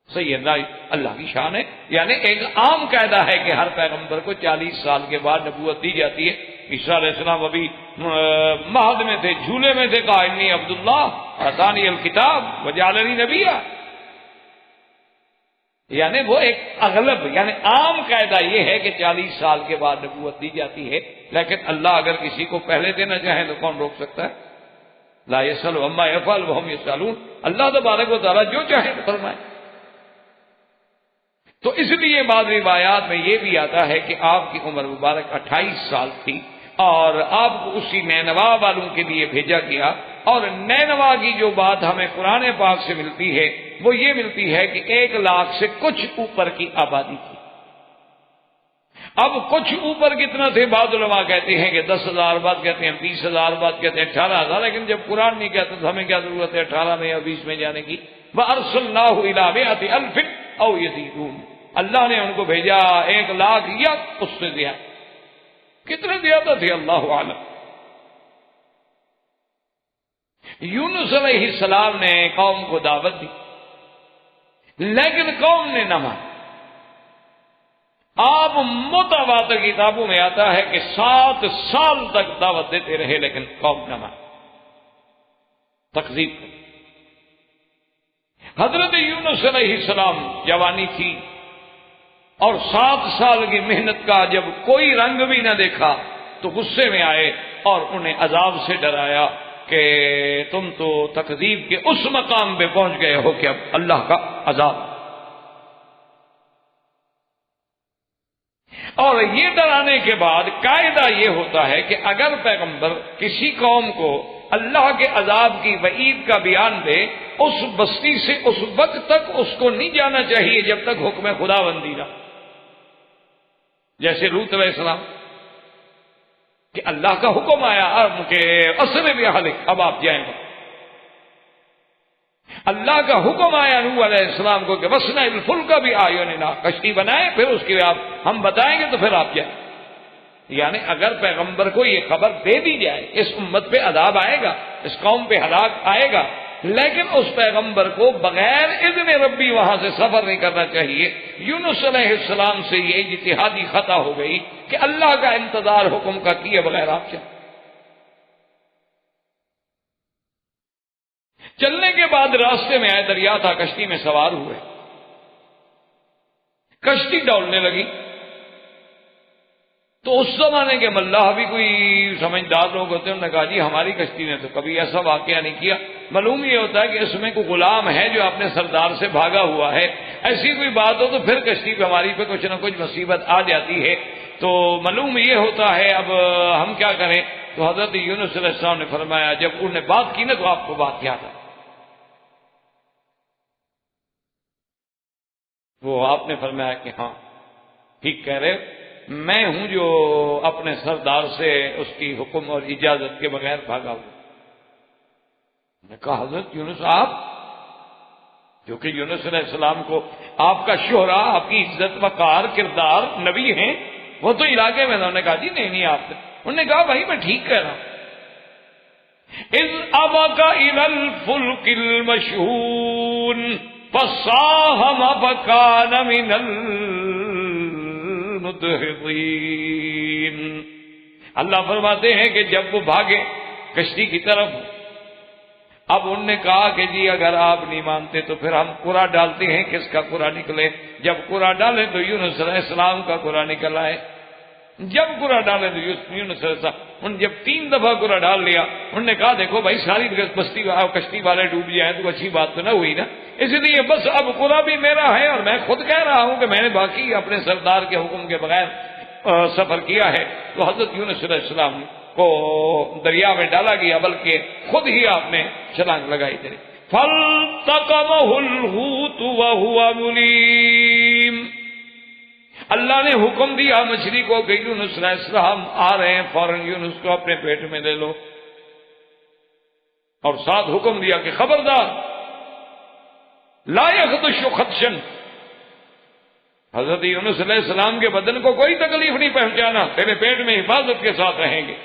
سیدنا اللہ کی شان ہے. یعنی ایک عام قاعدہ ہے کہ ہر پیغمبر کو 40 سال کے بعد نبوت دی جاتی ہے. عیسیٰ علیہ السلام ابھی مہد میں تھے، جھولے میں تھے، کہا انی عبداللہ آتانی الکتاب وجعلنی نبیا. یعنی وہ ایک اغلب یعنی عام قاعدہ یہ ہے کہ 40 سال کے بعد نبوت دی جاتی ہے، لیکن اللہ اگر کسی کو پہلے دینا چاہے تو کون روک سکتا ہے؟ لا یسأل عما یفعل وهم یسألون، اللہ تبارک و تعالیٰ جو چاہے فرمائے۔ تو اس لیے بعض روایات میں یہ بھی آتا ہے کہ آپ کی عمر مبارک 28 سال تھی اور آپ کو اسی نینوا والوں کے لیے بھیجا گیا، اور نینوا کی جو بات ہمیں قرآن پاک سے ملتی ہے وہ یہ ملتی ہے کہ 1 لاکھ سے کچھ اوپر کی آبادی تھی۔ اب کچھ اوپر کتنا تھے؟ بعض علماء کہتے ہیں کہ 10,000، بعض کہتے ہیں 20,000، بعض کہتے ہیں 18,000، لیکن جب قرآن نہیں کہتا تو ہمیں کیا ضرورت ہے 18 میں یا 20 میں جانے کی؟ وَأَرْسَلْنَاهُ إِلَىٰ مِائَةِ أَلْفٍ أَوْ يَزِيدُونَ، اللہ نے ان کو بھیجا 1 لاکھ یا اس سے زیادہ۔ کتنے زیادہ تھے اللہ عالم۔ یونس علیہ السلام نے قوم کو دعوت دی، لیکن قوم نے نہ مانا۔ آپ متواتر کتابوں میں آتا ہے کہ 7 سال تک دعوت دیتے رہے لیکن قوم نہ مانا، تکذیب کر۔ حضرت یونس علیہ السلام جوانی تھی اور 7 سال کی محنت کا جب کوئی رنگ بھی نہ دیکھا تو غصے میں آئے اور انہیں عذاب سے ڈرایا کہ تم تو تکذیب کے اس مقام پہ پہنچ گئے ہو کہ اب اللہ کا عذاب۔ اور یہ ڈرانے کے بعد قاعدہ یہ ہوتا ہے کہ اگر پیغمبر کسی قوم کو اللہ کے عذاب کی وعید کا بیان دے، اس بستی سے اس وقت تک اس کو نہیں جانا چاہیے جب تک حکم خدا بندی نہ، جیسے لوط علیہ السلام کہ اللہ کا حکم آیا کہ اسر بأہلک، اب آپ جائیں گے۔ اللہ کا حکم آیا نوح علیہ السلام کو کہ وَاصْنَعِ الْفُلْكَ بِأَعْيُنِنَا، کشتی بنائیں، پھر اس کی ہم بتائیں گے تو پھر آپ جائیں۔ یعنی اگر پیغمبر کو یہ خبر دے دی جائے اس امت پہ عذاب آئے گا، اس قوم پہ ہلاک آئے گا، لیکن اس پیغمبر کو بغیر اذن ربی وہاں سے سفر نہیں کرنا چاہیے۔ یونس علیہ السلام سے یہ اجتہادی خطا ہو گئی کہ اللہ کا انتظار حکم کا کیے بغیر آپ چلنے کے بعد راستے میں آئے، دریا تھا، کشتی میں سوار ہوئے، کشتی ڈولنے لگی تو اس زمانے کے ملاح بھی کوئی سمجھدار لوگ ہوتے ہیں، انہوں نے کہا جی ہماری کشتی نے تو کبھی ایسا واقعہ نہیں کیا، معلوم یہ ہوتا ہے کہ اس میں کوئی غلام ہے جو اپنے سردار سے بھاگا ہوا ہے، ایسی کوئی بات ہو تو پھر کشتی پہ ہماری پہ کچھ نہ کچھ مصیبت آ جاتی ہے، تو معلوم یہ ہوتا ہے اب ہم کیا کریں؟ تو حضرت یونس علیہ السلام نے فرمایا، جب انہوں نے بات کی نا تو آپ کو بات یاد آئی، وہ آپ نے فرمایا کہ ہاں ٹھیک کہہ رہے، میں ہوں جو اپنے سردار سے اس کی حکم اور اجازت کے بغیر بھاگا ہوں۔ میں کہا حضرت یونس آپ، جو کہ یونس علیہ السلام کو آپ کا شہرا، آپ کی عزت وقار کردار نبی ہیں، وہ تو علاقے میں، انہوں نے کہا جی نہیں آپ نے، انہوں نے کہا بھائی میں ٹھیک کہہ رہا ہوں۔ اذ ابق الى الفلك المشحون فساهم فكان من المدحضين، اللہ فرماتے ہیں کہ جب وہ بھاگے کشتی کی طرف، اب انہوں نے کہا کہ جی اگر آپ نہیں مانتے تو پھر ہم قرا ڈالتے ہیں، کس کا قرا نکلے؟ جب قرا ڈالے تو یونس علیہ السلام کا قرا نکل آئے، جب قرا ڈالے تو یونس علیہ السلام، انہوں نے جب 3 دفعہ قرا ڈال لیا، انہوں نے کہا دیکھو بھائی ساری بستی کشتی والے ڈوب جائیں تو اچھی بات تو نہ ہوئی نا، اس لیے بس اب قرا بھی میرا ہے اور میں خود کہہ رہا ہوں کہ میں نے باقی اپنے سردار کے حکم کے بغیر سفر کیا ہے۔ تو حضرت یونس علیہ السلام کو دریا میں ڈالا گیا، بلکہ خود ہی آپ نے چھلانگ لگائی تھی۔ فَالْتَقَمَهُ الْحُوتُ وَهُوَ مُلِيمٌ، اللہ نے حکم دیا مچھلی کو کہ یونس علیہ السلام آ رہے ہیں، فوراً یونس کو اپنے پیٹ میں لے لو، اور ساتھ حکم دیا کہ خبردار لا يخدش خدشا، حضرت یونس علیہ السلام کے بدن کو کوئی تکلیف نہیں پہنچانا، تیرے پیٹ میں حفاظت کے ساتھ رہیں گے۔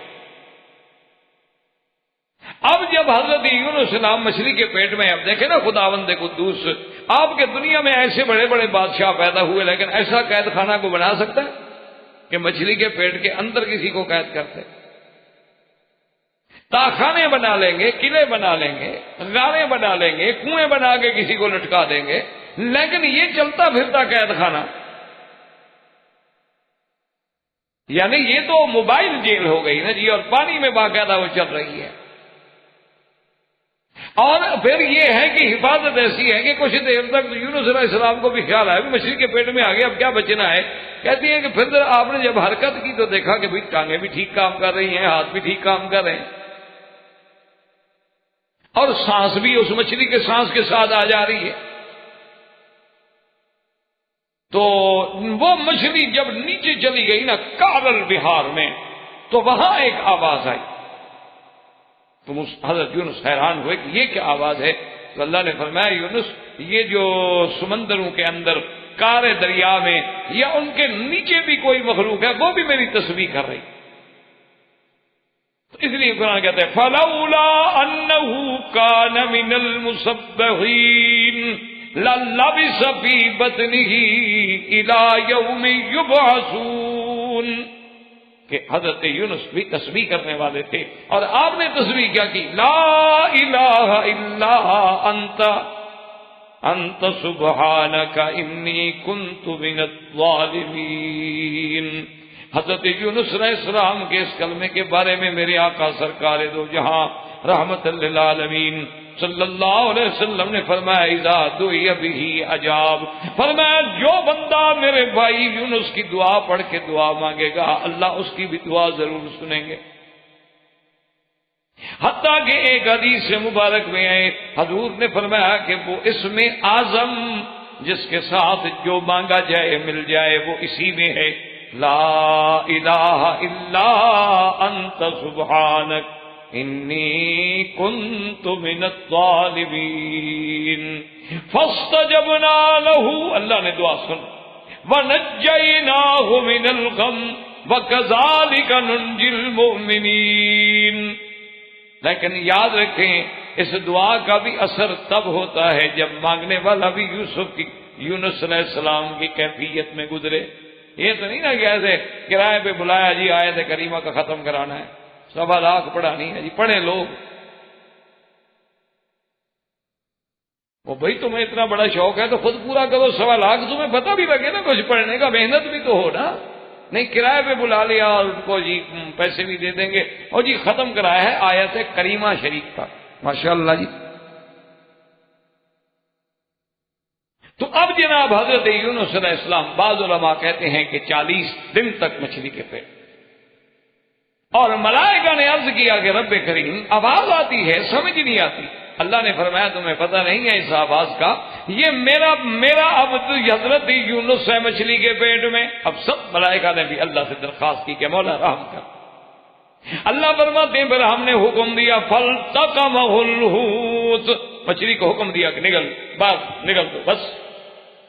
اب جب حضرت یونس علیہ السلام مچھلی کے پیٹ میں، اب دیکھیں نا خداوند قدوس، آپ کے دنیا میں ایسے بڑے بڑے بادشاہ پیدا ہوئے، لیکن ایسا قید خانہ کو بنا سکتا ہے کہ مچھلی کے پیٹ کے اندر کسی کو قید کرتے؟ تاخانے بنا لیں گے، قلعے بنا لیں گے، غاریں بنا لیں گے، کنویں بنا کے کسی کو لٹکا دیں گے، لیکن یہ چلتا پھرتا قید خانہ، یعنی یہ تو موبائل جیل ہو گئی نا جی، اور پانی میں باقاعدہ وہ چل رہی ہے۔ اور پھر یہ ہے کہ حفاظت ایسی ہے کہ کچھ دیر تک یونس علیہ السلام کو بھی خیال آیا کہ مچھلی کے پیٹ میں آ گیا، اب کیا بچنا ہے۔ کہتی ہیں کہ پھر آپ نے جب حرکت کی تو دیکھا کہ بھئی ٹانگیں بھی ٹھیک کام کر رہی ہیں، ہاتھ بھی ٹھیک کام کر رہے ہیں، اور سانس بھی اس مچھلی کے سانس کے ساتھ آ جا رہی ہے۔ تو وہ مچھلی جب نیچے چلی گئی نا کارل بہار میں، تو وہاں ایک آواز آئی، تو حضرت یونس حیران ہوئے کہ یہ کیا آواز ہے؟ تو اللہ نے فرمایا یونس یہ جو سمندروں کے اندر کارے دریا میں یا ان کے نیچے بھی کوئی مخلوق ہے وہ بھی میری تسبیح کر رہی۔ تو اس لیے قرآن کہتے ہیں فَلَوْلَا أَنَّهُ كَانَ مِنَ الْمُسَبِّحِينَ لَلَبِثَ فِي بَطْنِهِ إِلَى يَوْمِ يُبْعَثُونَ، کہ حضرت یونس بھی تسبیح کرنے والے تھے، اور آپ نے تسبیح کیا کی؟ لا الہ الا انت سبحانک انی کنت من الظالمین۔ حضرت یونس علیہ السلام کے اس کلمے کے بارے میں میرے آقا سرکار دو جہاں رحمت للعالمین صلی اللہ علیہ وسلم نے فرمایا اذا دعی بہ اجاب، فرمایا جو بندہ میرے بھائی یونس کی دعا پڑھ کے دعا مانگے گا اللہ اس کی بھی دعا ضرور سنیں گے۔ حتیٰ کہ ایک حدیث مبارک میں آئے حضور نے فرمایا کہ وہ اسم اعظم جس کے ساتھ جو مانگا جائے مل جائے وہ اسی میں ہے، لا الہ الا انت سبحانک انی کنت من الظالمین فاستجبنا لہ، اللہ نے دعا سن، ونجیناہ من الغم وکذالک ننجی المؤمنین۔ لیکن یاد رکھیں اس دعا کا بھی اثر تب ہوتا ہے جب مانگنے والا بھی یونس علیہ السلام کی کیفیت میں گزرے۔ یہ تو نہیں نا کہ ایسے کرائے پہ بلایا جی آیت کریمہ کا ختم کرانا ہے، 1.25 لاکھ پڑھانی ہے جی، پڑھیں لوگ۔ وہ بھائی تمہیں اتنا بڑا شوق ہے تو خود پورا کرو، 1.25 لاکھ تمہیں پتہ بھی لگے نا کچھ پڑھنے کا، محنت بھی تو ہو نا، نہیں کرائے پہ بلا لیا اور ان کو جی پیسے بھی دے دیں گے اور جی ختم کرایا ہے آیت کریمہ شریف کا، ماشاءاللہ جی۔ تو اب جناب حضرت یونس علیہ السلام، بعض علماء کہتے ہیں کہ 40 دن تک مچھلی کے پیٹ، اور ملائکہ نے عرض کیا کہ رب کریم آواز آتی ہے سمجھ نہیں آتی۔ اللہ نے فرمایا تمہیں پتہ نہیں ہے اس آواز کا، یہ میرا عبد حضرت یونس ہے مچھلی کے پیٹ میں۔ اب سب ملائکہ نے بھی اللہ سے درخواست کی کہ مولا رحم کر۔ اللہ فرماتے ہیں پھر ہم نے حکم دیا فَالْتَقَمَهُ الْحُوتُ، مچھلی کو حکم دیا کہ نگل دو بس،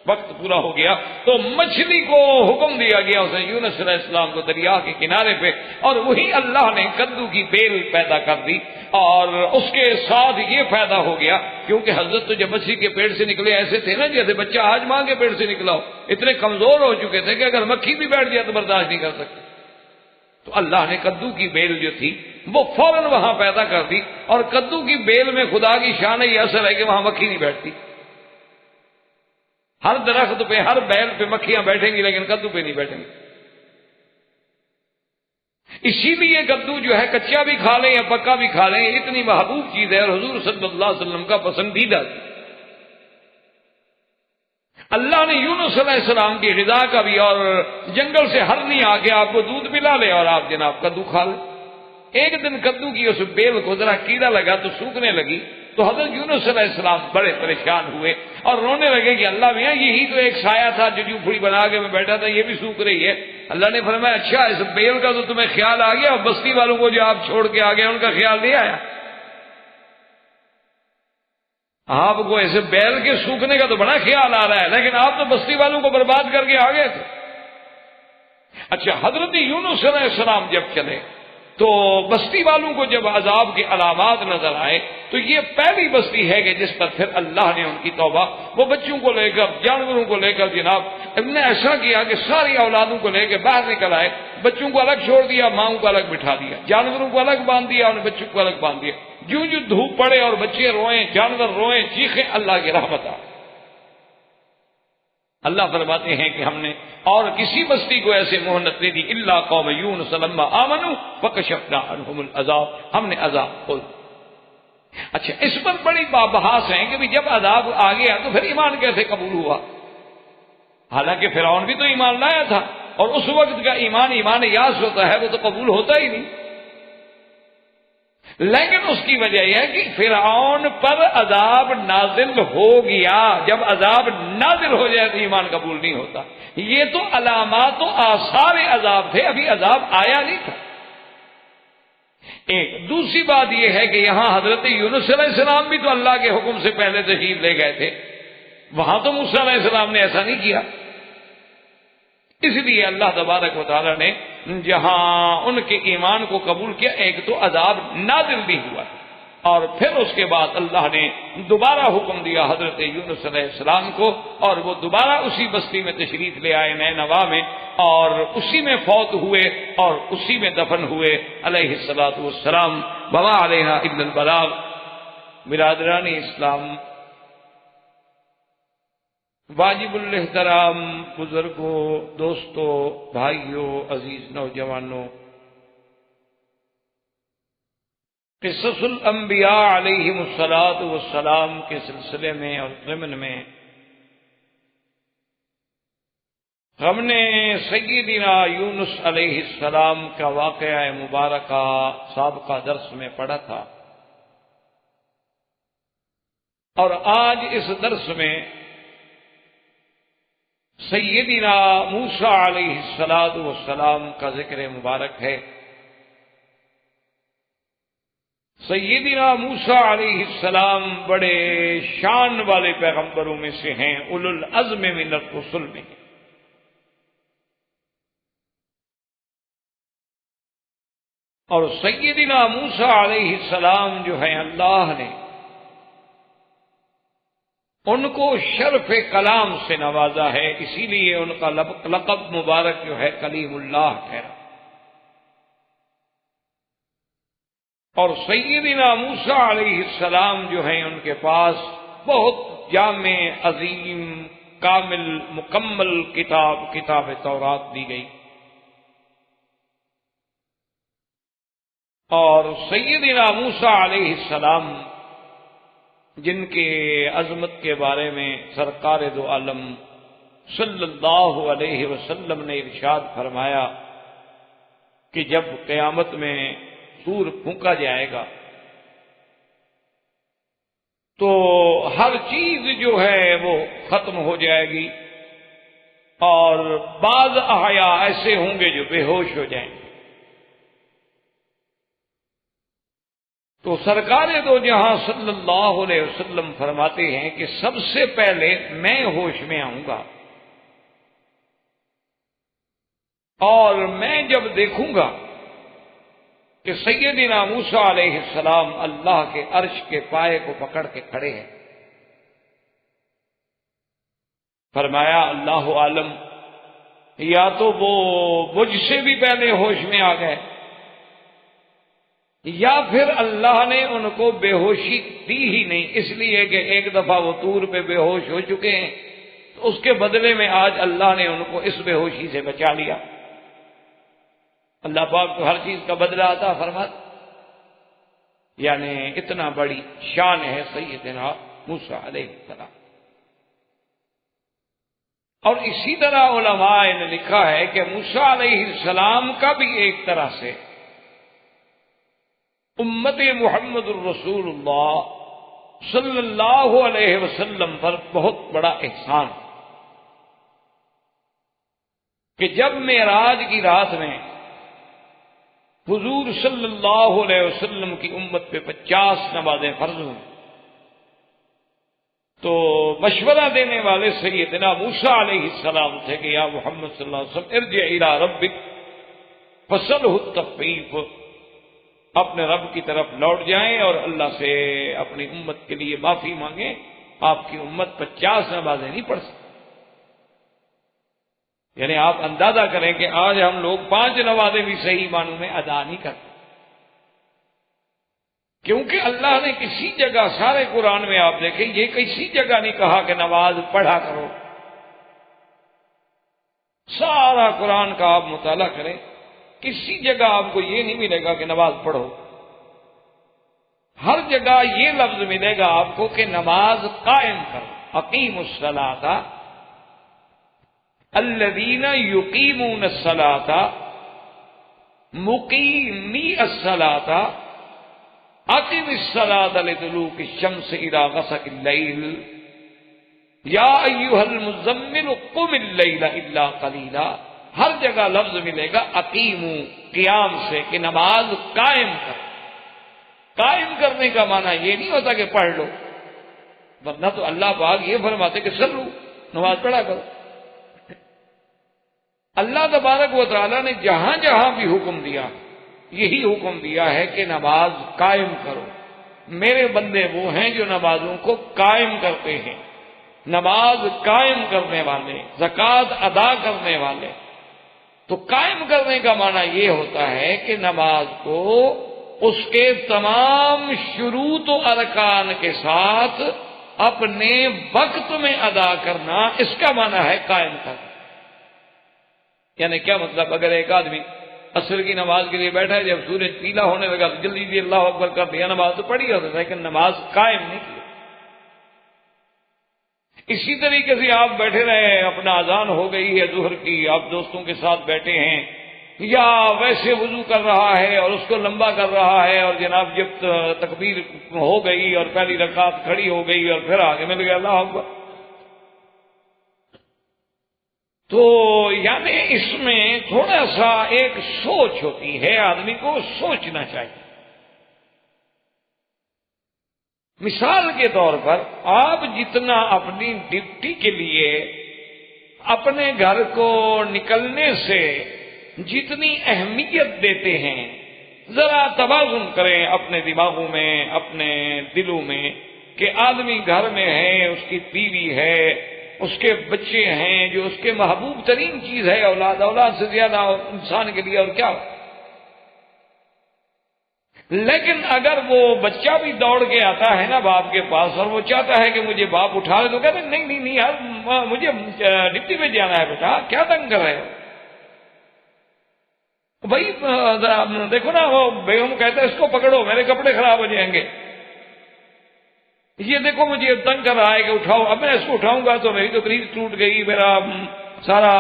وقت پورا ہو گیا تو مچھلی کو حکم دیا گیا اسے یونس علیہ السلام کو دریا کے کنارے پہ، اور وہی اللہ نے کدو کی بیل پیدا کر دی، اور اس کے ساتھ یہ فائدہ ہو گیا کیونکہ حضرت تو جب مچھلی کے پیٹ سے نکلے ایسے تھے نا جیسے بچہ آج ماں کے پیٹ سے نکلا ہو، اتنے کمزور ہو چکے تھے کہ اگر مکھی بھی بیٹھ جائے تو برداشت نہیں کر سکتے۔ تو اللہ نے کدو کی بیل جو تھی وہ فوراً وہاں پیدا کر دی، اور کدو کی بیل میں خدا کی شان یہ اثر ہے کہ وہاں مکھی نہیں بیٹھتی۔ ہر درخت پہ ہر بیل پہ مکھیاں بیٹھیں گی لیکن کدو پہ نہیں بیٹھیں گی۔ اسی لیے کدو جو ہے کچا بھی کھا لیں یا پکا بھی کھا لیں اتنی محبوب چیز ہے، اور حضور صلی اللہ علیہ وسلم کا پسندیدہ۔ اللہ نے یونس علیہ السلام کی غذا کا بھی، اور جنگل سے ہرنی آ کے آپ کو دودھ پلا لے اور آپ جناب کدو کھا لیں۔ ایک دن کدو کی اس بیل کو ذرا کیڑا لگا تو سوکھنے لگی، تو حضرت یونس علیہ السلام بڑے پریشان ہوئے اور رونے لگے کہ اللہ میاں یہی تو ایک سایہ تھا جو جھوپڑی بنا کے میں بیٹھا تھا، یہ بھی سوکھ رہی ہے۔ اللہ نے فرمایا اچھا اس بیل کا تو تمہیں خیال آ گیا، اور بستی والوں کو جو آپ چھوڑ کے آ گئے ان کا خیال نہیں آیا؟ آپ کو ایسے بیل کے سوکھنے کا تو بڑا خیال آ رہا ہے، لیکن آپ تو بستی والوں کو برباد کر کے آ گئے تھے۔ اچھا حضرت یونس علیہ السلام جب چلے تو بستی والوں کو جب عذاب کے علامات نظر آئے تو یہ پہلی بستی ہے کہ جس پر پھر اللہ نے ان کی توبہ، وہ بچوں کو لے کر جانوروں کو لے کر جناب نے ایسا کیا کہ ساری اولادوں کو لے کے باہر نکل آئے، بچوں کو الگ چھوڑ دیا، ماؤں کو الگ بٹھا دیا، جانوروں کو الگ باندھ دیا اور بچوں کو الگ باندھ دیا۔ جو دھوپ پڑے اور بچے روئیں، جانور روئیں، چیخیں، اللہ کی رحمت آ۔ اللہ فرماتے ہیں کہ ہم نے اور کسی بستی کو ایسے مہلت نہیں دی الا قوم یونس لما آمنوا فکشفنا عنہم العذاب، ہم نے عذاب کھول دیا۔ اچھا، اس پر بڑی بحث ہے کہ بھی جب عذاب آ گیا تو پھر ایمان کیسے قبول ہوا؟ حالانکہ فرعون بھی تو ایمان لایا تھا، اور اس وقت کا ایمان یاس ہوتا ہے، وہ تو قبول ہوتا ہی نہیں۔ لیکن اس کی وجہ یہ ہے کہ فرعون پر عذاب نازل ہو گیا، جب عذاب نازل ہو جائے تو ایمان قبول نہیں ہوتا۔ یہ تو علامات و آثار عذاب تھے، ابھی عذاب آیا نہیں تھا۔ ایک دوسری بات یہ ہے کہ یہاں حضرت یونس علیہ السلام بھی تو اللہ کے حکم سے پہلے تشریف لے گئے تھے، وہاں تو موسیٰ علیہ السلام نے ایسا نہیں کیا۔ اس لیے اللہ تبارک و تعالی نے جہاں ان کے ایمان کو قبول کیا، ایک تو عذاب نازل بھی ہوا، اور پھر اس کے بعد اللہ نے دوبارہ حکم دیا حضرت یونس علیہ السلام کو، اور وہ دوبارہ اسی بستی میں تشریف لے آئے نینوا میں، اور اسی میں فوت ہوئے اور اسی میں دفن ہوئے علیہ الصلاۃ والسلام۔ وما علینا الا البلاغ۔ برادران اسلام، واجب الاحترام بزرگوں، دوستوں، بھائیوں، عزیز نوجوانوں، قصص الانبیاء علیہم الصلاۃ والسلام کے سلسلے میں اور ضمن میں ہم نے سیدنا یونس علیہ السلام کا واقعہ مبارکہ سابقہ درس میں پڑھا تھا، اور آج اس درس میں سیدنا موسیٰ علیہ الصلاۃ والسلام کا ذکر مبارک ہے۔ سیدنا موسیٰ علیہ السلام بڑے شان والے پیغمبروں میں سے ہیں، اولو العزم من الرسل میں، اور سیدنا موسیٰ علیہ السلام جو ہیں اللہ نے ان کو شرف کلام سے نوازا ہے، اسی لیے ان کا لقب مبارک جو ہے کلیم اللہ ٹھہرا۔ اور سیدنا موسیٰ علیہ السلام جو ہیں ان کے پاس بہت جامع، عظیم، کامل، مکمل کتاب تورات دی گئی، اور سیدنا موسیٰ علیہ السلام جن کے عظمت کے بارے میں سرکار دو عالم صلی اللہ علیہ وسلم نے ارشاد فرمایا کہ جب قیامت میں سور پھونکا جائے گا تو ہر چیز جو ہے وہ ختم ہو جائے گی، اور بعض احیاء ایسے ہوں گے جو بے ہوش ہو جائیں گے۔ تو سرکار دو جہاں صلی اللہ علیہ وسلم فرماتے ہیں کہ سب سے پہلے میں ہوش میں آؤں گا، اور میں جب دیکھوں گا کہ سیدنا موسیٰ علیہ السلام اللہ کے عرش کے پائے کو پکڑ کے کھڑے ہیں، فرمایا اللہ عالم، یا تو وہ مجھ سے بھی پہلے ہوش میں آ گئے، یا پھر اللہ نے ان کو بے ہوشی دی ہی نہیں، اس لیے کہ ایک دفعہ وہ طور پہ بے ہوش ہو چکے ہیں، تو اس کے بدلے میں آج اللہ نے ان کو اس بے ہوشی سے بچا لیا۔ اللہ پاک تو ہر چیز کا بدلہ عطا فرماتا، یعنی اتنا بڑی شان ہے سیدنا موسیٰ علیہ السلام۔ اور اسی طرح علماء نے لکھا ہے کہ موسیٰ علیہ السلام کا بھی ایک طرح سے امت محمد الرسول اللہ صلی اللہ علیہ وسلم پر بہت بڑا احسان کہ جب معراج کی رات میں حضور صلی اللہ علیہ وسلم کی امت پہ 50 نمازیں فرض ہوئیں تو مشورہ دینے والے سیدنا موسیٰ علیہ السلام تھے کہ یا محمد صلی اللہ علیہ وسلم ارجع الی ربک فسلہ التخفیف، اپنے رب کی طرف لوٹ جائیں اور اللہ سے اپنی امت کے لیے معافی مانگیں، آپ کی امت 50 نمازیں نہیں پڑھ سکتی۔ یعنی آپ اندازہ کریں کہ آج ہم لوگ 5 نمازیں بھی صحیح معنوں میں ادا نہیں کرتے، کیونکہ اللہ نے کسی جگہ سارے قرآن میں آپ دیکھیں یہ کسی جگہ نہیں کہا کہ نماز پڑھا کرو، سارا قرآن کا آپ مطالعہ کریں، کسی جگہ آپ کو یہ نہیں ملے گا کہ نماز پڑھو، ہر جگہ یہ لفظ ملے گا آپ کو کہ نماز قائم کرو، اقیموا الصلاۃ، الذین یقیمون الصلاۃ، مقیمی الصلاۃ، اقم الصلاۃ لدلوک الشمس الی غسق اللیل، یا ایھا المزمل قم اللیل الا قلیلا۔ ہر جگہ لفظ ملے گا اقیمو، قیام سے، کہ نماز قائم کرو۔ قائم کرنے کا معنی یہ نہیں ہوتا کہ پڑھ لو، ورنہ تو اللہ پاک یہ فرماتے کہ صلو، نماز پڑھا کرو۔ اللہ تبارک و تعالیٰ نے جہاں جہاں بھی حکم دیا، یہی حکم دیا ہے کہ نماز قائم کرو۔ میرے بندے وہ ہیں جو نمازوں کو قائم کرتے ہیں، نماز قائم کرنے والے، زکوٰۃ ادا کرنے والے۔ تو قائم کرنے کا معنی یہ ہوتا ہے کہ نماز کو اس کے تمام شروط و ارکان کے ساتھ اپنے وقت میں ادا کرنا، اس کا معنی ہے قائم کرنا۔ یعنی کیا مطلب؟ اگر ایک آدمی عصر کی نماز کے لیے بیٹھا ہے، جب سورج پیلا ہونے لگا تو جلدی جلدی اللہ اکبر کر دیا، نماز تو پڑھی ہوتی، لیکن نماز قائم نہیں کی۔ اسی طریقے سے آپ بیٹھے رہے، اپنا اذان ہو گئی ہے ظہر کی، آپ دوستوں کے ساتھ بیٹھے ہیں، یا ویسے وضو کر رہا ہے اور اس کو لمبا کر رہا ہے، اور جناب جب تکبیر ہو گئی اور پہلی رکعت کھڑی ہو گئی اور پھر آگے مل گیا اللہ اکبر، تو یعنی اس میں تھوڑا سا ایک سوچ ہوتی ہے، آدمی کو سوچنا چاہیے۔ مثال کے طور پر آپ جتنا اپنی ڈیوٹی کے لیے اپنے گھر کو نکلنے سے جتنی اہمیت دیتے ہیں، ذرا توازن کریں اپنے دماغوں میں، اپنے دلوں میں، کہ آدمی گھر میں ہے، اس کی بیوی ہے، اس کے بچے ہیں، جو اس کے محبوب ترین چیز ہے، اولاد سے زیادہ انسان کے لیے اور کیا۔ لیکن اگر وہ بچہ بھی دوڑ کے آتا ہے نا باپ کے پاس اور وہ چاہتا ہے کہ مجھے باپ اٹھا لے، تو کہتے ہیں نہیں نہیں نہیں یار، مجھے ڈپٹی پہ جانا ہے بیٹا، کیا تنگ کر رہے ہو؟ بھائی دیکھو نا، وہ بیگم کہتا ہے اس کو پکڑو، میرے کپڑے خراب ہو جائیں گے، یہ دیکھو مجھے تنگ کر رہا ہے کہ اٹھاؤ، اب میں اس کو اٹھاؤں گا تو میری تو قریب ٹوٹ گئی، میرا سارا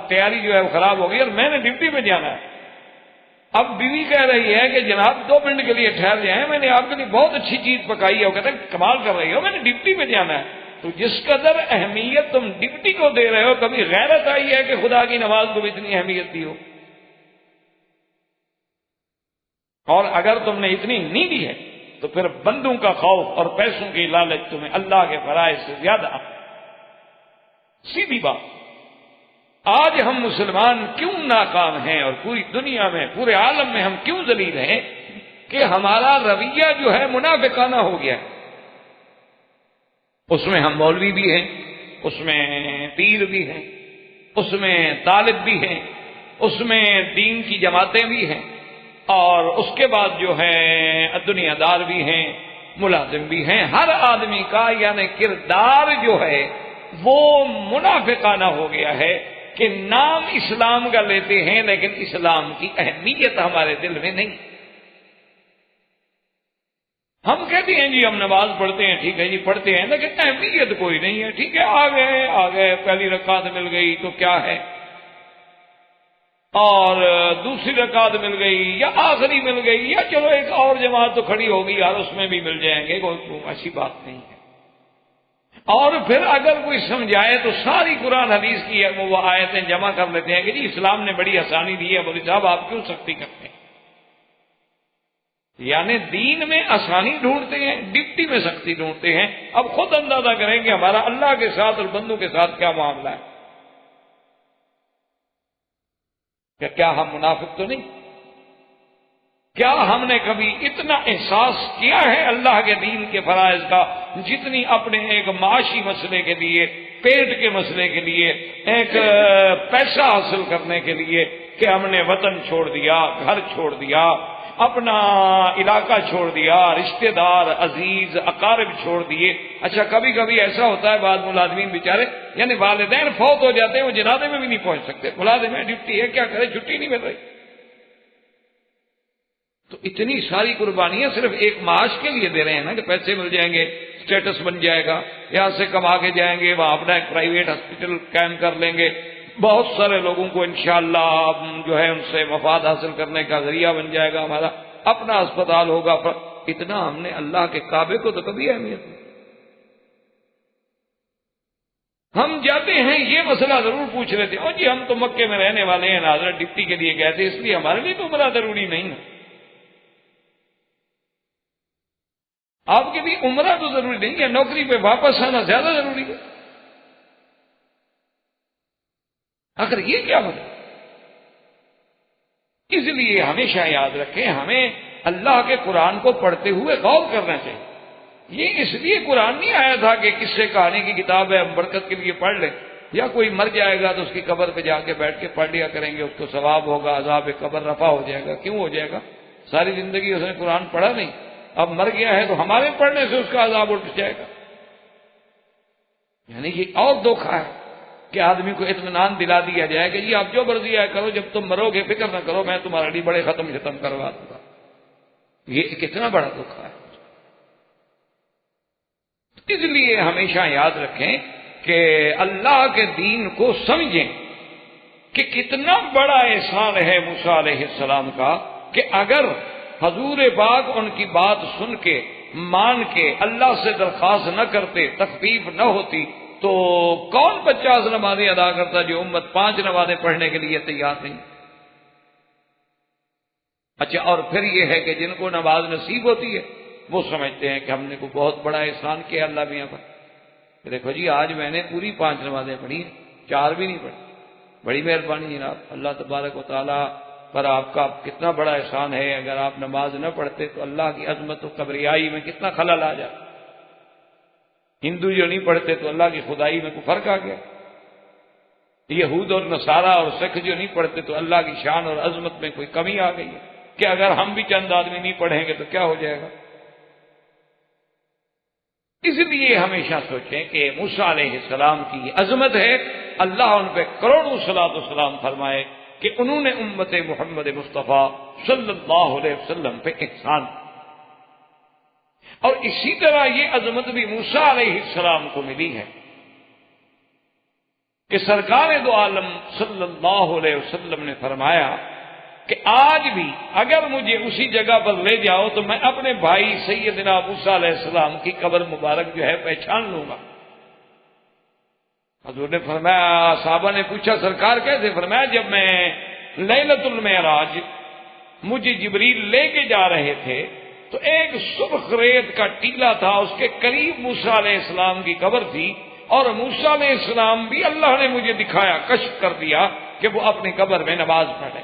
تیاری جو ہے وہ خراب ہو گئی اور میں نے ڈیوٹی پہ جانا ہے۔ اب بیوی کہہ رہی ہے کہ جناب 2 منٹ کے لیے ٹھہر جائیں، میں نے آپ کے لیے بہت اچھی چیز پکائی ہے، وہ کہتے ہیں کمال کر رہی ہو، میں نے ڈیوٹی پہ جانا ہے۔ تو جس قدر اہمیت تم ڈیوٹی کو دے رہے ہو، کبھی غیرت آئی ہے کہ خدا کی نماز کو بھی اتنی اہمیت دی ہو؟ اور اگر تم نے اتنی نہیں دی ہے تو پھر بندوں کا خوف اور پیسوں کی لالچ تمہیں اللہ کے فرائض سے زیادہ۔ سیدھی بات، آج ہم مسلمان کیوں ناکام ہیں اور پوری دنیا میں، پورے عالم میں ہم کیوں ذلیل ہیں؟ کہ ہمارا رویہ جو ہے منافقانہ ہو گیا ہے۔ اس میں ہم مولوی بھی ہیں، اس میں پیر بھی ہیں، اس میں طالب بھی ہیں، اس میں دین کی جماعتیں بھی ہیں، اور اس کے بعد جو ہے دنیا دار بھی ہیں، ملازم بھی ہیں۔ ہر آدمی کا یعنی کردار جو ہے وہ منافقانہ ہو گیا ہے کہ نام اسلام کا لیتے ہیں لیکن اسلام کی اہمیت ہمارے دل میں نہیں۔ ہم کہتے ہیں جی ہم نماز پڑھتے ہیں، ٹھیک ہے جی پڑھتے ہیں، لیکن اہمیت کوئی نہیں ہے۔ ٹھیک ہے آ گئے پہلی رکعت مل گئی تو کیا ہے، اور دوسری رکعت مل گئی یا آخری مل گئی، یا چلو ایک اور جماعت تو کھڑی ہوگی یار، اس میں بھی مل جائیں گے، کوئی ایسی بات نہیں ہے۔ اور پھر اگر کوئی سمجھائے تو ساری قرآن حدیث کی وہ آیتیں جمع کر لیتے ہیں کہ جی اسلام نے بڑی آسانی دی ہے، بولی صاحب آپ کیوں سختی کرتے ہیں؟ یعنی دین میں آسانی ڈھونڈتے ہیں، ڈپٹی میں سختی ڈھونڈتے ہیں۔ اب خود اندازہ کریں کہ ہمارا اللہ کے ساتھ اور بندوں کے ساتھ کیا معاملہ ہے۔ کیا ہم منافق تو نہیں؟ کیا ہم نے کبھی اتنا احساس کیا ہے اللہ کے دین کے فرائض کا جتنی اپنے ایک معاشی مسئلے کے لیے، پیٹ کے مسئلے کے لیے، ایک پیسہ حاصل کرنے کے لیے کہ ہم نے وطن چھوڑ دیا، گھر چھوڑ دیا، اپنا علاقہ چھوڑ دیا، رشتہ دار عزیز اقارب چھوڑ دیے۔ اچھا کبھی کبھی ایسا ہوتا ہے بعض ملازمین بیچارے، یعنی والدین فوت ہو جاتے ہیں، وہ جنازے میں بھی نہیں پہنچ سکتے، ملازم ہے ڈیوٹی ہے، کیا کرے، چھٹی نہیں مل رہی۔ تو اتنی ساری قربانیاں صرف ایک معاش کے لیے دے رہے ہیں نا کہ پیسے مل جائیں گے، اسٹیٹس بن جائے گا، یہاں سے کما کے جائیں گے، وہاں اپنا ایک پرائیویٹ ہاسپٹل قائم کر لیں گے، بہت سارے لوگوں کو انشاءاللہ جو ہے ان سے مفاد حاصل کرنے کا ذریعہ بن جائے گا، ہمارا اپنا اسپتال ہوگا۔ اتنا ہم نے اللہ کے کعبے کو تو کبھی اہمیت نہیں۔ ہم جاتے ہیں یہ مسئلہ ضرور پوچھ رہے تھے، او جی ہم تو مکے میں رہنے والے ہیں، حضرت ڈپٹی کے لیے گئے تھے، اس لیے ہمارے لیے تو عمرہ ضروری نہیں ہے۔ آپ کے لیے عمرہ تو ضروری نہیں ہے، نوکری پہ واپس آنا زیادہ ضروری ہے۔ آخر یہ کیا مطلب؟ اس لیے ہمیشہ یاد رکھیں، ہمیں اللہ کے قرآن کو پڑھتے ہوئے غور کرنا چاہیے۔ یہ اس لیے قرآن نہیں آیا تھا کہ قصے کہانی کی کتاب ہے، ہم برکت کے لیے پڑھ لیں، یا کوئی مر جائے گا تو اس کی قبر پہ جا کے بیٹھ کے پڑھ لیا کریں گے، اس کو ثواب ہوگا، عذاب قبر رفع ہو جائے گا۔ کیوں ہو جائے گا؟ ساری زندگی اس نے قرآن پڑھا نہیں، اب مر گیا ہے تو ہمارے پڑھنے سے اس کا عذاب اٹھ جائے گا۔ یعنی یہ اور دھوکہ ہے کہ آدمی کو اطمینان دلا دیا جائے کہ جی آپ جو مرضی ہے کرو، جب تم مرو گے فکر نہ کرو، میں تمہارے لیے بڑے ختم کروا دوں گا۔ یہ کتنا بڑا دھوکہ ہے۔ اس لیے ہمیشہ یاد رکھیں کہ اللہ کے دین کو سمجھیں کہ کتنا بڑا احسان ہے موسیٰ علیہ السلام کا کہ اگر حضور پاک ان کی بات سن کے مان کے اللہ سے درخواست نہ کرتے، تخفیف نہ ہوتی، تو کون 50 نمازیں ادا کرتا جو امت 5 نمازیں پڑھنے کے لیے تیار نہیں؟ اچھا اور پھر یہ ہے کہ جن کو نماز نصیب ہوتی ہے وہ سمجھتے ہیں کہ ہم نے کوئی بہت بڑا احسان کیا اللہ میاں پر۔ دیکھو جی آج میں نے پوری 5 نمازیں پڑھی ہیں، 4 بھی نہیں پڑھی، بڑی مہربانی جناب، اللہ تبارک و تعالیٰ پر آپ کا کتنا بڑا احسان ہے۔ اگر آپ نماز نہ پڑھتے تو اللہ کی عظمت و کبریائی میں کتنا خلل آ جائے۔ ہندو جو نہیں پڑھتے تو اللہ کی خدائی میں کوئی فرق آ گیا، یہود اور نصارہ اور سکھ جو نہیں پڑھتے تو اللہ کی شان اور عظمت میں کوئی کمی آ گئی ہے کہ اگر ہم بھی چند آدمی نہیں پڑھیں گے تو کیا ہو جائے گا۔ اس لیے ہمیشہ سوچیں کہ موسیٰ علیہ السلام کی یہ عظمت ہے، اللہ ان پہ کروڑوں صلاۃ و سلام فرمائے کہ انہوں نے امت محمد مصطفیٰ صلی اللہ علیہ وسلم پہ احسان۔ اور اسی طرح یہ عظمت بھی موسیٰ علیہ السلام کو ملی ہے کہ سرکار دو عالم صلی اللہ علیہ وسلم نے فرمایا کہ آج بھی اگر مجھے اسی جگہ پر لے جاؤ تو میں اپنے بھائی سیدنا موسیٰ علیہ السلام کی قبر مبارک جو ہے پہچان لوں گا۔ حضور نے فرمایا، صحابہ نے پوچھا سرکار کیسے؟ فرمایا جب میں لیلۃ المعراج مجھے جبریل لے کے جا رہے تھے تو ایک سرخ ریت کا ٹیلا تھا، اس کے قریب موسیٰ علیہ السلام کی قبر تھی، اور موسیٰ علیہ السلام بھی اللہ نے مجھے دکھایا، کشف کر دیا کہ وہ اپنی قبر میں نماز پڑھے۔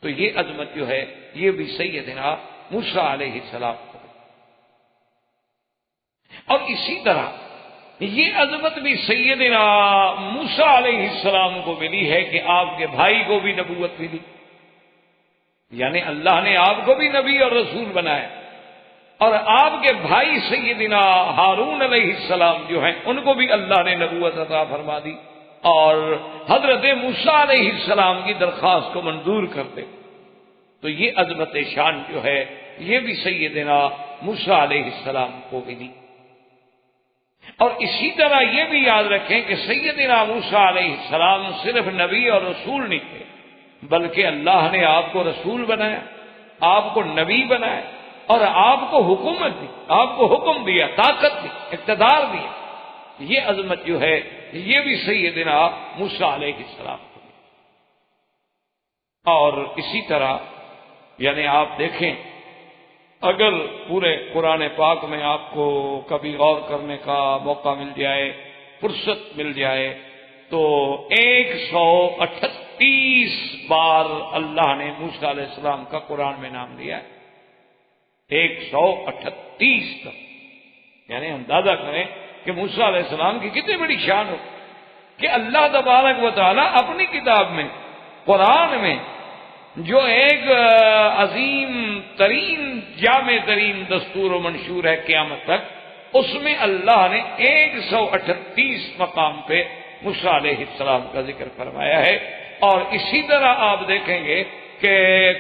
تو یہ عظمت جو ہے یہ بھی سیدنا موسیٰ علیہ السلام کو، اور اسی طرح یہ عظمت بھی سیدنا موسیٰ علیہ السلام کو ملی ہے کہ آپ کے بھائی کو بھی نبوت ملی، یعنی اللہ نے آپ کو بھی نبی اور رسول بنایا، اور آپ کے بھائی سیدنا ہارون علیہ السلام جو ہیں ان کو بھی اللہ نے نبوت عطا فرما دی، اور حضرت موسیٰ علیہ السلام کی درخواست کو منظور کرتے۔ تو یہ عظمت شان جو ہے یہ بھی سیدنا موسیٰ علیہ السلام کو ملی۔ اور اسی طرح یہ بھی یاد رکھیں کہ سیدنا موسیٰ علیہ السلام صرف نبی اور رسول نہیں تھے، بلکہ اللہ نے آپ کو رسول بنایا، آپ کو نبی بنایا، اور آپ کو حکومت دی، آپ کو حکم دیا، طاقت دی، اقتدار دیا۔ یہ عظمت جو ہے یہ بھی سیدنا موسیٰ علیہ السلام کو دی۔ اور اسی طرح یعنی آپ دیکھیں اگر پورے قرآن پاک میں آپ کو کبھی غور کرنے کا موقع مل جائے، فرصت مل جائے، تو 138 بار اللہ نے موسیٰ علیہ السلام کا قرآن میں نام لیا ہے، 138 تک۔ یعنی اندازہ کریں کہ موسیٰ علیہ السلام کی کتنی بڑی شان ہو کہ اللہ تبارک و تعالیٰ اپنی کتاب میں قرآن میں جو ایک عظیم ترین جامع ترین دستور و منشور ہے قیامت تک، اس میں اللہ نے 138 مقام پہ موسیٰ علیہ السلام کا ذکر فرمایا ہے۔ اور اسی طرح آپ دیکھیں گے کہ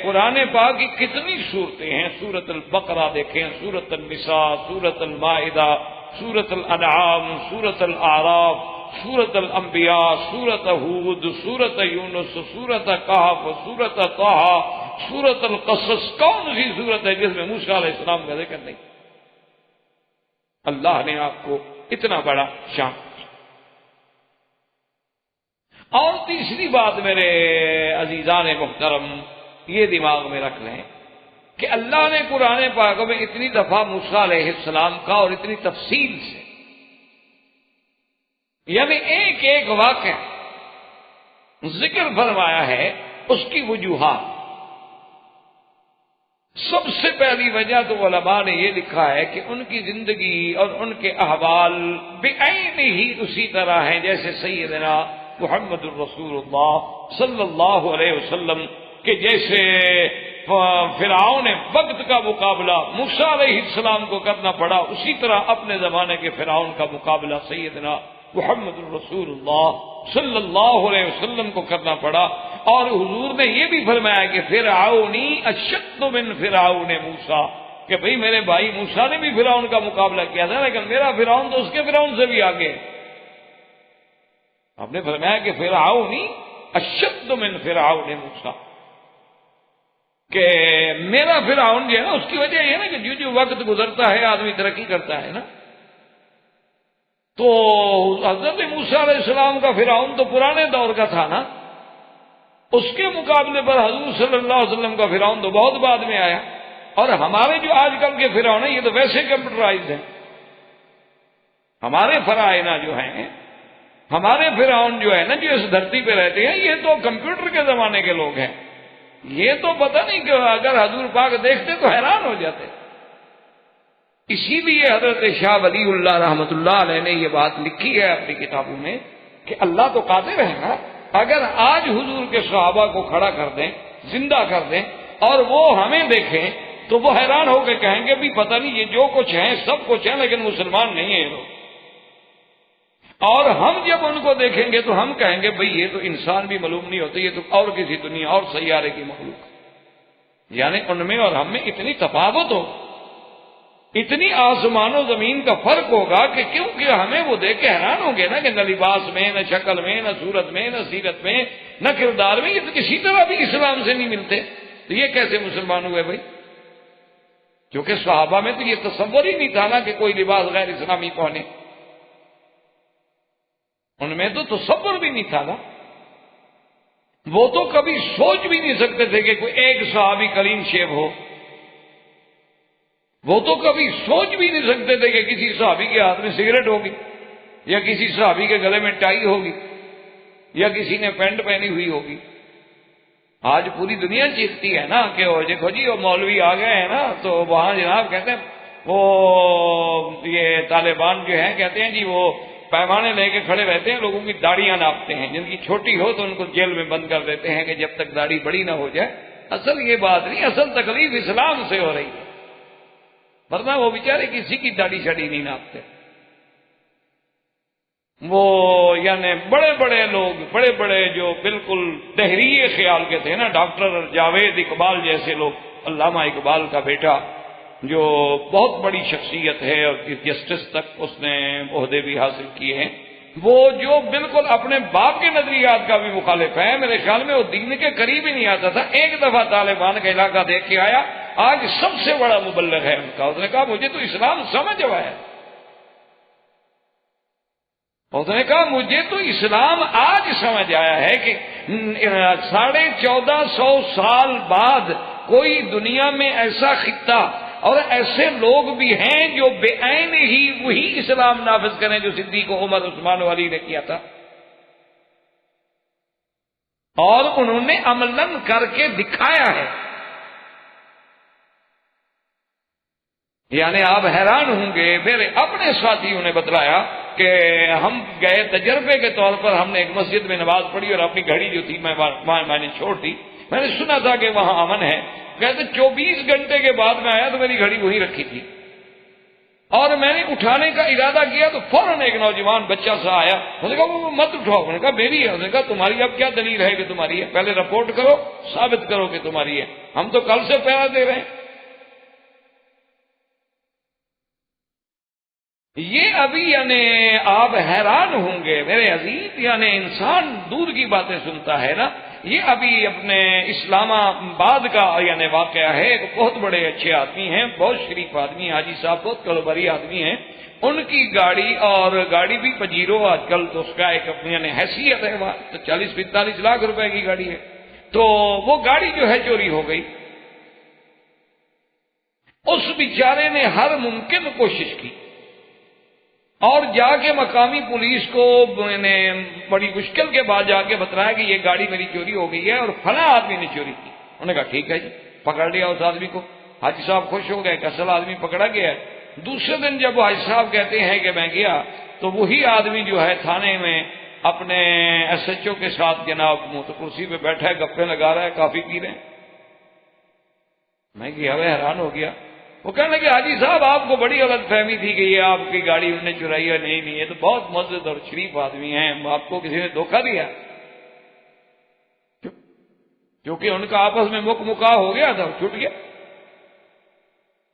قرآن پاک کی کتنی صورتیں ہیں، سورۃ البقرہ دیکھیں، سورۃ النساء، سورۃ المائدہ، سورۃ الانعام، سورۃ الاعراف، سورۃ الانبیاء، سورۃ ہود، سورۃ یونس، سورۃ کہف، سورۃ طہ، سورۃ القصص، کون سی سورت ہے جس میں موسیٰ علیہ السلام کا ذکر نہیں؟ اللہ نے آپ کو اتنا بڑا شان دیا۔ اور تیسری بات میرے عزیزان محترم یہ دماغ میں رکھ لیں کہ اللہ نے قرآن پاک میں اتنی دفعہ موسیٰ علیہ السلام کا اور اتنی تفصیل سے، یعنی ایک ایک واقعہ ذکر فرمایا ہے، اس کی وجوہات۔ سب سے پہلی وجہ تو علماء نے یہ لکھا ہے کہ ان کی زندگی اور ان کے احوال بعین ہی اسی طرح ہیں جیسے سیدنا محمد الرسول اللہ صلی اللہ علیہ وسلم کہ جیسے فرعون وقت کا مقابلہ موسیٰ علیہ السلام کو کرنا پڑا، اسی طرح اپنے زمانے کے فرعون کا مقابلہ سیدنا محمد الرسول اللہ صلی اللہ علیہ وسلم کو کرنا پڑا۔ اور حضور نے یہ بھی فرمایا کہ فرعونی اشد من فرعون موسیٰ، کہ بھئی میرے بھائی موسیٰ نے بھی فرعون کا مقابلہ کیا تھا، لیکن میرا فرعون تو اس کے فرعون سے بھی آگے۔ آپ نے فرمایا کہ فرعونی اشد من فرعون موسیٰ، کہ میرا فرعون جو ہے نا، اس کی وجہ یہ ہے نا کہ جو وقت گزرتا ہے آدمی ترقی کرتا ہے نا، تو حضرت موسیٰ علیہ السلام کا فرعون تو پرانے دور کا تھا نا، اس کے مقابلے پر حضور صلی اللہ علیہ وسلم کا فرعون تو بہت بعد میں آیا۔ اور ہمارے جو آج کل کے فرعون ہیں یہ تو ویسے کمپیوٹرائزڈ ہیں، ہمارے فرعونہ جو ہیں، ہمارے فرعون جو ہے نا جو اس دھرتی پہ رہتے ہیں، یہ تو کمپیوٹر کے زمانے کے لوگ ہیں۔ یہ تو پتہ نہیں کہ اگر حضور پاک دیکھتے تو حیران ہو جاتے۔ اسی لیے حضرت شاہ ولی اللہ رحمۃ اللہ علیہ نے یہ بات لکھی ہے اپنی کتابوں میں کہ اللہ تو قادر ہے نا، اگر آج حضور کے صحابہ کو کھڑا کر دیں، زندہ کر دیں، اور وہ ہمیں دیکھیں تو وہ حیران ہو کے کہیں گے بھی پتہ نہیں یہ جو کچھ ہیں سب کچھ ہیں لیکن مسلمان نہیں ہیں یہ لوگ۔ اور ہم جب ان کو دیکھیں گے تو ہم کہیں گے بھئی یہ تو انسان بھی معلوم نہیں ہوتے، یہ تو اور کسی دنیا اور سیارے کی مخلوق۔ یعنی ان میں اور ہم میں اتنی تفاوت ہو، اتنی آسمان و زمین کا فرق ہوگا کہ کیونکہ ہمیں وہ دیکھ کے حیران ہوں گے نا کہ نہ لباس میں، نہ شکل میں، نہ صورت میں، نہ سیرت میں، نہ کردار میں، یہ تو کسی طرح بھی اسلام سے نہیں ملتے، تو یہ کیسے مسلمان ہوئے بھائی؟ کیونکہ صحابہ میں تو یہ تصور ہی نہیں تھا نا کہ کوئی لباس غیر اسلامی پہنے، ان میں تو تصور بھی نہیں تھا نا، وہ تو کبھی سوچ بھی نہیں سکتے تھے کہ کوئی ایک صحابی کلین شیو ہو، وہ تو کبھی سوچ بھی نہیں سکتے تھے کہ کسی صحابی کے ہاتھ میں سگریٹ ہوگی، یا کسی صحابی کے گلے میں ٹائی ہوگی، یا کسی نے پینٹ پہنی ہوئی ہوگی۔ آج پوری دنیا چیختی ہے نا کہ وہ دیکھو جی وہ مولوی آ گئے ہیں نا، تو وہاں جناب کہتے ہیں وہ یہ طالبان جو ہیں کہتے ہیں جی وہ پیمانے لے کے کھڑے رہتے ہیں، لوگوں کی داڑیاں ناپتے ہیں، جن کی چھوٹی ہو تو ان کو جیل میں بند کر دیتے ہیں کہ جب تک داڑھی بڑی نہ ہو جائے۔ اصل یہ بات نہیں، اصل تکلیف اسلام سے ہو رہی ہے، ورنہ وہ بیچارے کسی کی داڑھی شڑی نہیں ناپتے۔ وہ یعنی بڑے بڑے لوگ، بڑے بڑے جو بالکل دہریے خیال کے تھے نا، ڈاکٹر جاوید اقبال جیسے لوگ، علامہ اقبال کا بیٹا جو بہت بڑی شخصیت ہے اور جسٹس تک اس نے عہدے بھی حاصل کیے ہیں، وہ جو بالکل اپنے باپ کے نظریات کا بھی مخالف ہے، میرے خیال میں وہ دین کے قریب ہی نہیں آتا تھا۔ ایک دفعہ طالبان کا علاقہ دیکھ کے آیا، آج سب سے بڑا مبلغ ہے ان کا، اس نے کہا مجھے تو اسلام سمجھ آیا، اس نے کہا مجھے تو اسلام آج سمجھ آیا ہے کہ 1450 سال بعد کوئی دنیا میں ایسا خطہ اور ایسے لوگ بھی ہیں جو بے عین ہی وہی اسلام نافذ کریں جو صدیق عمر عثمان و علی نے کیا تھا، اور انہوں نے عملاً کر کے دکھایا ہے۔ یعنی آپ حیران ہوں گے، میرے اپنے ساتھیوں نے بتلایا کہ ہم گئے تجربے کے طور پر، ہم نے ایک مسجد میں نماز پڑھی اور اپنی گھڑی جو تھی میں نے چھوڑ دی، میں نے سنا تھا کہ وہاں امن ہے. کہتے 24 گھنٹے کے بعد میں آیا تو میری گھڑی وہیں رکھی تھی اور میں نے اٹھانے کا ارادہ کیا تو فوراً ایک نوجوان بچہ سا آیا. اس نے کہا وہ مت اٹھاؤ. میں نے کہا میری ہے. اس نے کہا تمہاری اب کیا دلیل ہے کہ تمہاری ہے؟ پہلے رپورٹ کرو، ثابت کرو کہ تمہاری ہے. ہم تو کل سے پہرا دے رہے ہیں. یہ ابھی یعنی آپ حیران ہوں گے میرے عزیز، یعنی انسان دور کی باتیں سنتا ہے نا. یہ ابھی اپنے اسلام آباد کا یعنی واقعہ ہے. ایک بہت بڑے اچھے آدمی ہیں، بہت شریف آدمی ہیں، حاجی صاحب بہت کاروباری آدمی ہیں. ان کی گاڑی، اور گاڑی بھی پجیرو آج کل تو اس کا ایک یعنی حیثیت ہے، 40-45 لاکھ روپے کی گاڑی ہے. تو وہ گاڑی جو ہے چوری ہو گئی. اس بیچارے نے ہر ممکن کوشش کی اور جا کے مقامی پولیس کو بڑی مشکل کے بعد جا کے بتلایا کہ یہ گاڑی میری چوری ہو گئی ہے اور فلاں آدمی نے چوری کی. انہوں نے کہا ٹھیک ہے جی، پکڑ لیا اس آدمی کو. حاجی صاحب خوش ہو گئے کہ اصل آدمی پکڑا گیا ہے. دوسرے دن جب وہ حاجی صاحب کہتے ہیں کہ میں گیا تو وہی آدمی جو ہے تھانے میں اپنے ایس ایچ او کے ساتھ جناب کرسی پہ بیٹھا ہے، گپے لگا رہا ہے، کافی پی رہے ہیں. میں کہ حیران ہو گیا. وہ کہنے لگے حاجی صاحب آپ کو بڑی غلط فہمی تھی کہ یہ آپ کی گاڑی انہوں نے چرائی ہے. نہیں نہیں، یہ تو بہت معزز اور شریف آدمی ہیں، آپ کو کسی نے دھوکہ دیا. کیونکہ ان کا آپس میں مکا ہو گیا تھا، چھوٹ گیا.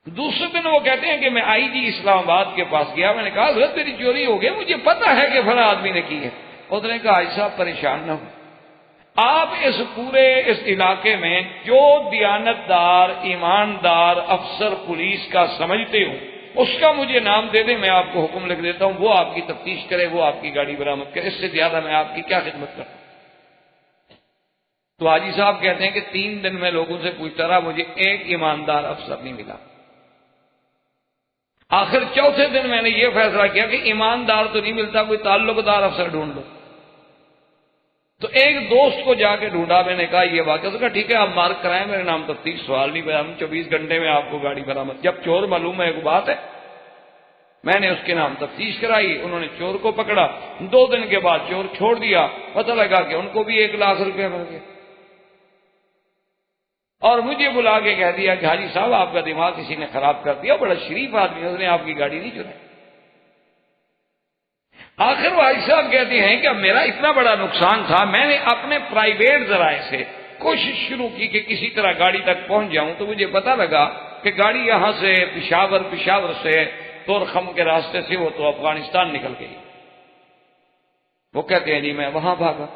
دوسرے دن وہ کہتے ہیں کہ میں آئی جی اسلام آباد کے پاس گیا. میں نے کہا حضرت میری چوری ہو گئی، مجھے پتا ہے کہ فلاں آدمی نے کی ہے. اس نے کہا حاجی صاحب پریشان نہ ہو، آپ اس پورے اس علاقے میں جو دیانتدار ایماندار افسر پولیس کا سمجھتے ہوں اس کا مجھے نام دے دیں، میں آپ کو حکم لکھ دیتا ہوں، وہ آپ کی تفتیش کرے، وہ آپ کی گاڑی برآمد کرے. اس سے زیادہ میں آپ کی کیا خدمت کروں. تو حاجی صاحب کہتے ہیں کہ 3 دن میں لوگوں سے پوچھتا رہا، مجھے ایک ایماندار افسر نہیں ملا. آخر چوتھے دن میں نے یہ فیصلہ کیا کہ ایماندار تو نہیں ملتا، کوئی تعلق دار افسر ڈھونڈ لو. تو ایک دوست کو جا کے ڈھونڈا. میں نے کہا یہ واقعہ. تو کہا ٹھیک ہے آپ مارک کرائیں، میرے نام تفتیش، سوال نہیں پہ، ہم 24 گھنٹے میں آپ کو گاڑی برآمد. جب چور معلوم ہے ایک بات ہے. میں نے اس کے نام تفتیش کرائی، انہوں نے چور کو پکڑا. 2 دن کے بعد چور چھوڑ دیا. پتہ لگا کہ ان کو بھی 1 لاکھ روپے مل گئے. اور مجھے بلا کے کہہ دیا کہ حاجی صاحب آپ کا دماغ کسی نے خراب کر دیا، بڑا شریف آدمی ہے، اس نے آپ کی گاڑی نہیں چرائی. آخر وہ حاجی صاحب کہتے ہیں کہ اب میرا اتنا بڑا نقصان تھا، میں نے اپنے پرائیویٹ ذرائع سے کوشش شروع کی کہ کسی طرح گاڑی تک پہنچ جاؤں. تو مجھے پتا لگا کہ گاڑی یہاں سے پشاور سے تورخم کے راستے سے وہ تو افغانستان نکل گئی. وہ کہتے ہیں جی میں وہاں بھاگا.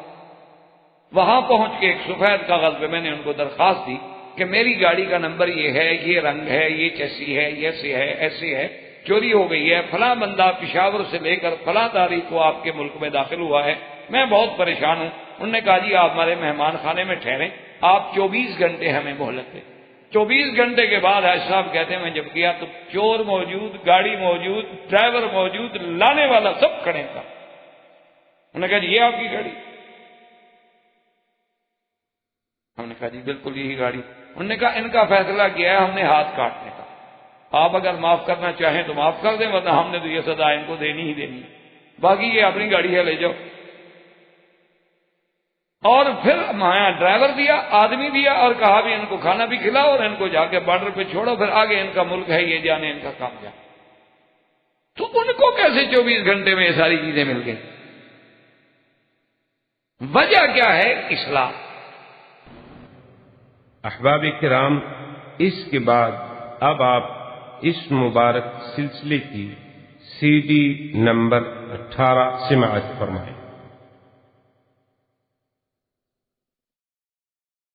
وہاں پہنچ کے ایک سفید کاغذ پہ میں نے ان کو درخواست دی کہ میری گاڑی کا نمبر یہ ہے، یہ رنگ ہے، یہ چیسی ہے، یہ سے ہے، ایسے ہے، چوری ہو گئی ہے، فلاں بندہ پشاور سے لے کر فلاں تاریخ کو آپ کے ملک میں داخل ہوا ہے، میں بہت پریشان ہوں. انہوں نے کہا جی آپ ہمارے مہمان خانے میں ٹھہریں، آپ 24 گھنٹے ہمیں مہلت دیں. 24 گھنٹے کے بعد حاج صاحب کہتے ہیں میں جب گیا تو چور موجود، گاڑی موجود، ڈرائیور موجود، لانے والا سب کھڑے تھا. انہوں نے کہا جی یہ آپ کی گاڑی؟ ہم نے کہا جی بالکل یہی گاڑی. انہوں نے کہا ان کا فیصلہ کیا ہے ہم نے ہاتھ کاٹنے کا، آپ اگر معاف کرنا چاہیں تو معاف کر دیں، ورنہ ہم نے تو یہ سزا ان کو دینی ہی دینی، باقی یہ اپنی گاڑی ہے لے جاؤ. اور پھر مایا ڈرائیور دیا، آدمی دیا، اور کہا بھی ان کو کھانا بھی کھلاؤ اور ان کو جا کے بارڈر پہ چھوڑو، پھر آگے ان کا ملک ہے، یہ جانے ان کا کام جانے. تو ان کو کیسے 24 گھنٹے میں یہ ساری چیزیں مل گئی؟ وجہ کیا ہے؟ اصلاح. احباب کرام، اس کے بعد اب آپ اس مبارک سلسلے کی CD نمبر 18 سماعت فرمائیں.